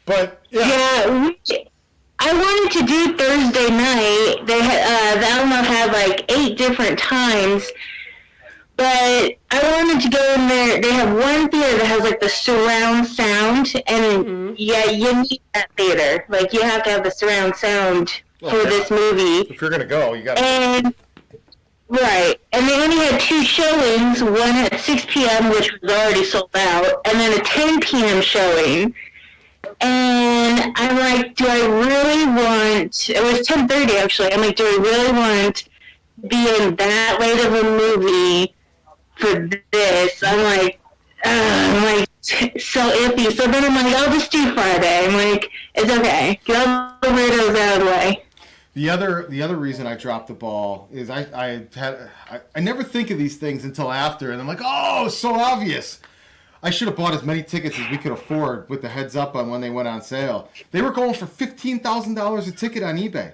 But yeah, I wanted to do Thursday night. They had the Alamo had like 8 different times, but I wanted to go in there. They have one theater that has like the surround sound, and you need that theater. Like, you have to have the surround sound for this movie. If you're gonna go, you gotta. Right, and they only had 2 showings, one at 6 p.m., which was already sold out, and then a 10 p.m. showing. And I'm like, do I really want, it was 10:30 actually, I'm like, do I really want to be in that late of a movie for this? I'm like, so iffy. So then I'm like, I'll just do Friday. I'm like, it's okay, get all the weirdos out of the way. The other reason I dropped the ball is I never think of these things until after, and I'm like, oh, so obvious. I should have bought as many tickets as we could afford with the heads up on when they went on sale. They were going for $15,000 a ticket on eBay.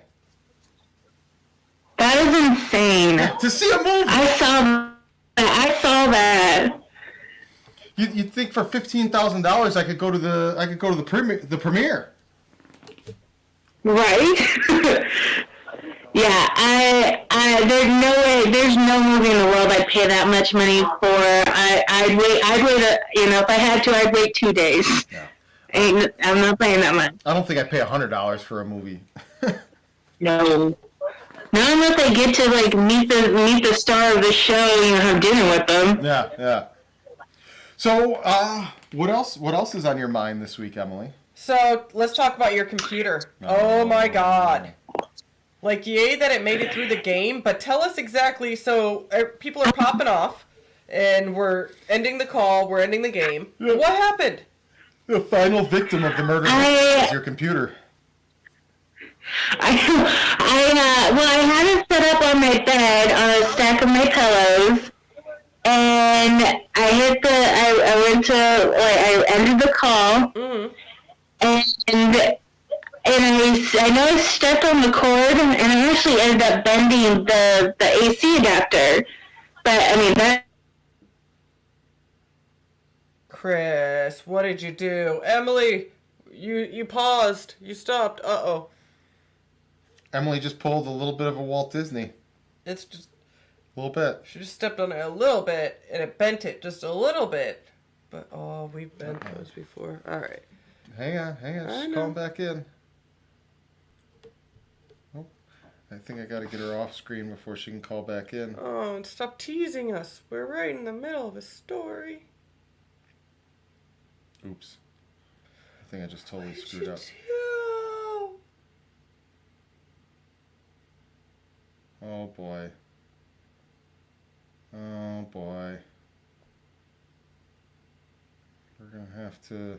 That is insane. To see a movie. I saw that. You'd think for $15,000 I could go to the premiere. Right? Yeah, there's no movie in the world I'd pay that much money for. I'd wait, if I had to, I'd wait 2 days. Yeah. I'm not paying that much. I don't think I'd pay $100 for a movie. No. Not unless I get to, like, meet the star of the show, have dinner with them. Yeah. So, what else is on your mind this week, Emily? So, let's talk about your computer. Oh my god. Like, yay that it made it through the game, but tell us exactly, so people are popping off, and we're ending the call, we're ending the game. Yeah. What happened? The final victim of the murder is your computer. I had it set up on my bed on a stack of my pillows, and I ended the call, and I know I stepped on the cord, and I actually ended up bending the AC adapter. But, that... Chris, what did you do? Emily, you paused. You stopped. Uh-oh. Emily just pulled a little bit of a Walt Disney. It's just... A little bit. She just stepped on it a little bit, and it bent it just a little bit. But, we've bent those before. All right. Hang on. She's calling back in. I think I got to get her off screen before she can call back in. Oh, and stop teasing us. We're right in the middle of a story. Oops. I think I just totally screwed up. Oh, boy. We're going to have to...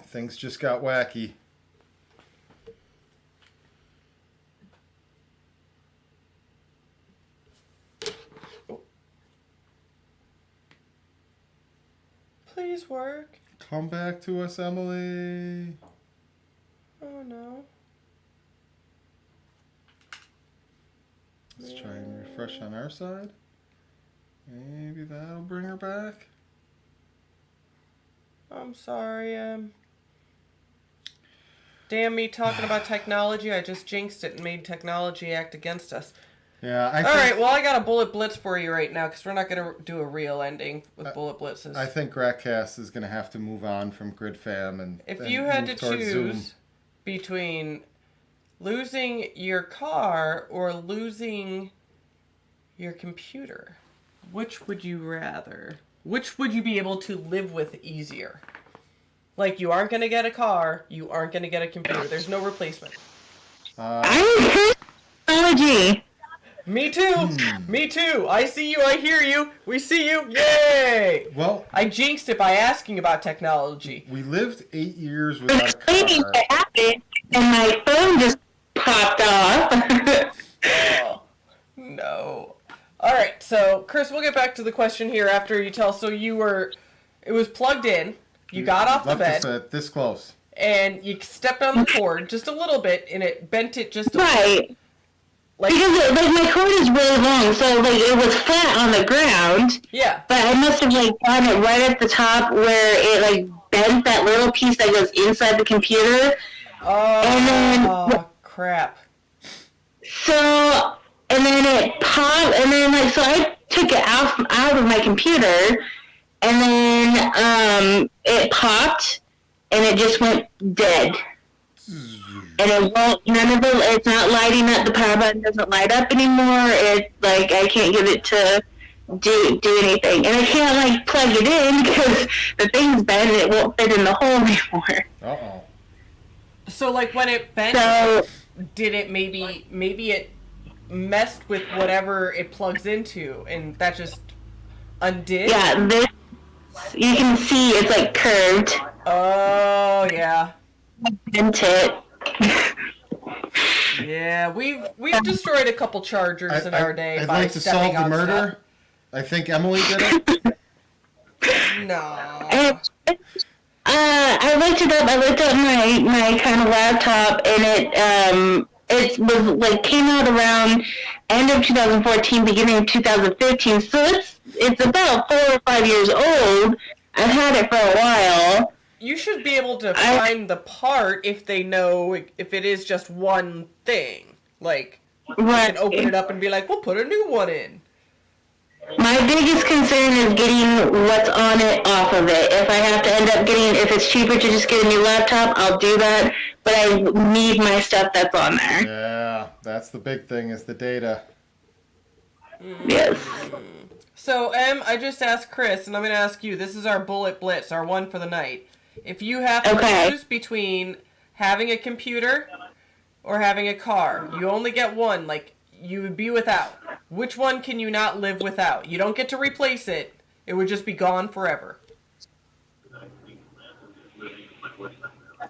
Things just got wacky. Please work. Come back to us, Emily. Oh, no. Let's try and refresh on our side. Maybe that'll bring her back. I'm sorry, damn me talking about technology. I just jinxed it and made technology act against us. Yeah, Alright, well, I got a bullet blitz for you right now, because we're not going to do a real ending with bullet blitzes. I think Gratcast is going to have to move on from GridFam and if you had to choose Zoom. between losing your car or losing your computer, which would you rather? Which would you be able to live with easier? Like, you aren't going to get a car, you aren't going to get a computer. There's no replacement. I hate technology. Me too! Me too! I see you, I hear you, we see you, yay! Well, I jinxed it by asking about technology. we lived 8 years without a Explaining car. what happened, and my phone just popped off. Oh, no. Alright, so, Chris, we'll get back to the question here after you tell. So it was plugged in, you got off the bed, Left us this close. and you stepped on the cord just a little bit, and it bent it just a little. Right. Like, Because my cord is really long, so it was flat on the ground. yeah. But I must have gotten it right at the top where it bent that little piece that goes inside the computer. Oh, crap. So, and then it popped, and then so I took it out of my computer, and then it popped, and it just went dead. And it's not lighting up, the power button doesn't light up anymore. I can't get it to do anything. And I can't, plug it in because the thing's bent and it won't fit in the hole anymore. Uh-oh. So, when it bent, did it maybe it messed with whatever it plugs into, and that just undid? Yeah, you can see it's, curved. Oh, yeah. Bent it. Yeah, we've destroyed a couple chargers in our day I'd by like to stepping solve the on murder. stuff. I think Emily did it. No. I looked it up. I looked up my kind of laptop, and it was came out around end of 2014, beginning of 2015. So it's about 4 or 5 years old. I've had it for a while. You should be able to find the part if they know if it is just one thing. You can open it up and be like, we'll put a new one in. My biggest concern is getting what's on it off of it. If I have to end up if it's cheaper to just get a new laptop, I'll do that. But I need my stuff that's on there. Yeah, that's the big thing is the data. Yes. So, I just asked Chris, and I'm going to ask you. This is our bullet blitz, our one for the night. If you have to choose between having a computer or having a car, you only get one, you would be without. Which one can you not live without? You don't get to replace it. It would just be gone forever.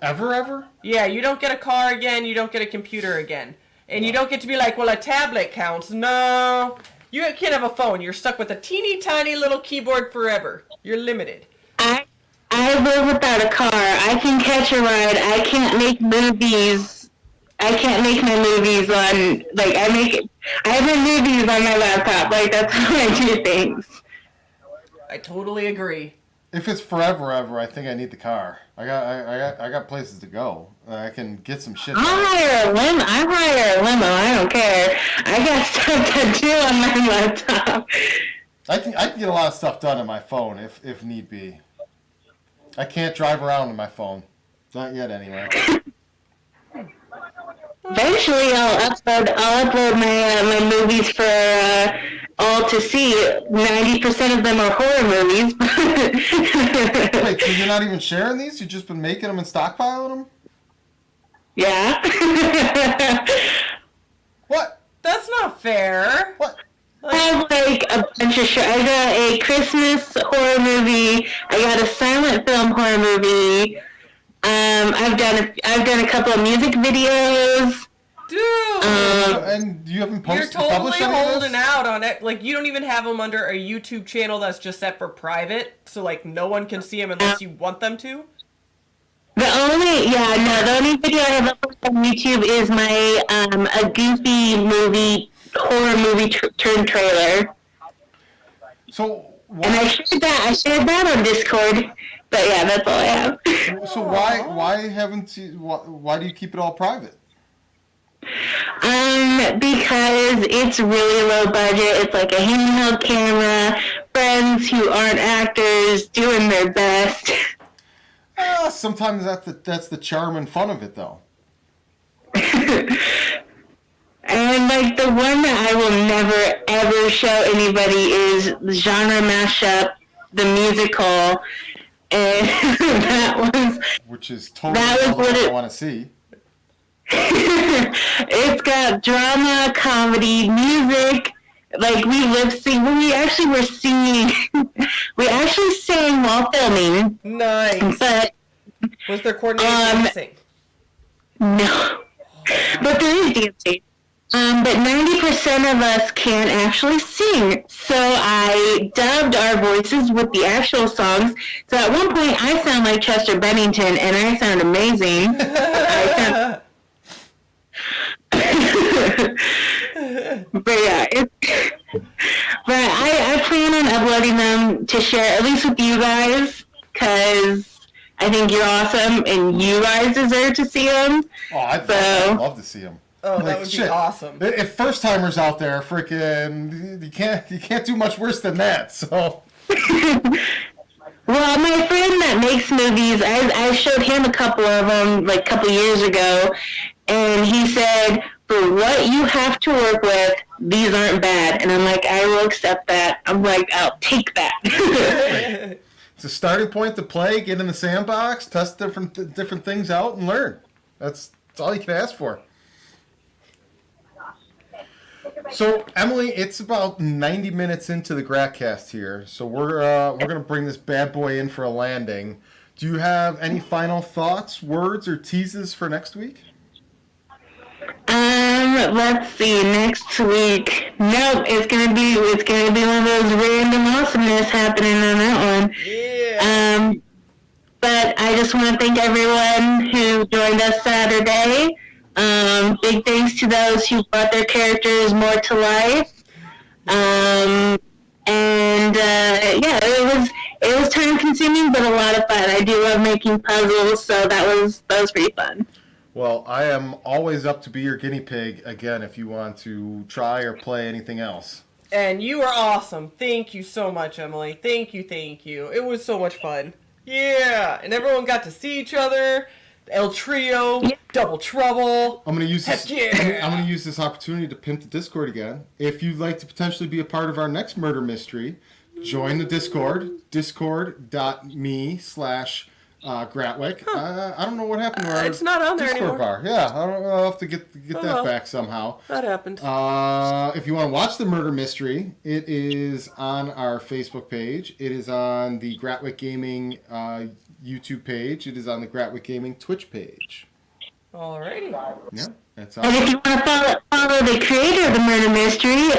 Ever? Yeah, you don't get a car again, you don't get a computer again. And you don't get to be like, well, a tablet counts. No. You can't have a phone. You're stuck with a teeny tiny little keyboard forever. You're limited. I live without a car. I can catch a ride. I can't make movies. I can't make my movies on, I have my movies on my laptop. That's how I do things. I totally agree. If it's forever, I think I need the car. I got places to go. I can get some shit. I hire a limo. I don't care. I got stuff to do on my laptop. I can get a lot of stuff done on my phone if need be. I can't drive around on my phone. Not yet, anyway. Eventually, I'll upload my movies for all to see. 90% of them are horror movies. Wait, so you're not even sharing these? You've just been making them and stockpiling them? Yeah. What? That's not fair. What? I have a bunch of I got a Christmas horror movie. I got a silent film horror movie. I've done a couple of music videos. Dude! And you haven't You're posted published totally any of holding this? out on it. You don't even have them under a YouTube channel that's just set for private, so no one can see them unless you want them to? The only video I have uploaded on YouTube is my a Goofy movie horror movie turned trailer. So and I shared that on Discord. But yeah, that's all I have. So why haven't you? Why do you keep it all private? Because it's really low budget. It's like a handheld camera, friends who aren't actors doing their best. Sometimes that's the charm and fun of it, though. And like the one that I will never ever show anybody is the genre mashup, the musical, and which is totally what I want to see. It's got drama, comedy, music. Like we lip sync. We actually were singing. We actually sang while filming. Nice. But was there coordinated dancing? No. But there is dancing. But 90% of us can't actually sing. So I dubbed our voices with the actual songs. So at one point I sound like Chester Bennington, and I sound amazing. But yeah, but I plan on uploading them to share, at least with you guys, because I think you're awesome, and you guys deserve to see them. Oh, I'd love to see them. Oh, that would be awesome. If first timers out there, freaking, you can't do much worse than that. So. Well, my friend that makes movies, I showed him a couple of them like a couple years ago, and he said, for what you have to work with, these aren't bad. And I'm like, I will accept that. I'm like, I'll take that. It's a starting point to play, get in the sandbox, test different things out, and learn. That's all you can ask for. So, Emily, it's about 90 minutes into the Gratcast here, so we're going to bring this bad boy in for a landing. Do you have any final thoughts, words, or teases for next week? Let's see, next week. Nope, it's gonna be one of those random awesomeness happening on that one. Yeah. But I just want to thank everyone who joined us Saturday. Big thanks to those who brought their characters more to life. Yeah, it was time consuming, but a lot of fun. I do love making puzzles, so that was pretty fun. Well, I am always up to be your guinea pig again if you want to try or play anything else. And you are awesome. Thank you so much, Emily. Thank you. It was so much fun. Yeah, and everyone got to see each other. El Trio, Double Trouble. I'm gonna use this opportunity to pimp the Discord again. If you'd like to potentially be a part of our next murder mystery, join the Discord. Discord.me/Gratwick. I don't know what happened to our it's not on there Discord anymore. bar. Yeah, I'll have to get that back somehow. That happened. If you want to watch the murder mystery, it is on our Facebook page. It is on the Gratwick Gaming YouTube page. It is on the Gratwick Gaming Twitch page. Alrighty. Yeah, that's all. And if you want to follow the creator of the murder mystery,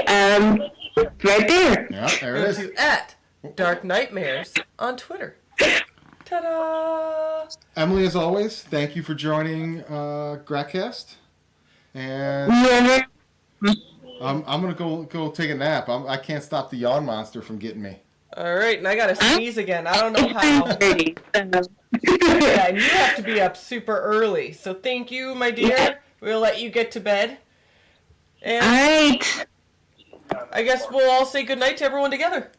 right there. Yeah, there it is. Go to @Dark Nightmares on Twitter. Ta-da! Emily, as always, thank you for joining Gratcast. And I'm gonna go take a nap. I can't stop the yawn monster from getting me. All right, and I gotta sneeze again. I don't know how. Yeah, and you have to be up super early. So thank you, my dear. We'll let you get to bed. And all right. I guess we'll all say goodnight to everyone together.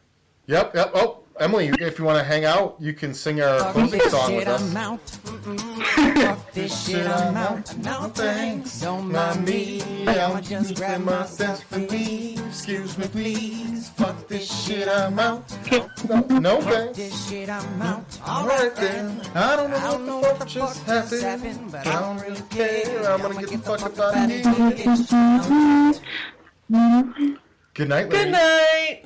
Yep. Oh, Emily, if you want to hang out, you can sing our closing song with us. Fuck this shit, I'm out. No thanks, don't mind me. I'ma just grab my destiny. Excuse me, please. Fuck this shit, I'm out. No thanks. This shit, I'm out. Alright then. I don't know what the fuck just happened, but I don't really care. I'm gonna get the fuck up out of here. Good night, ladies. Good night.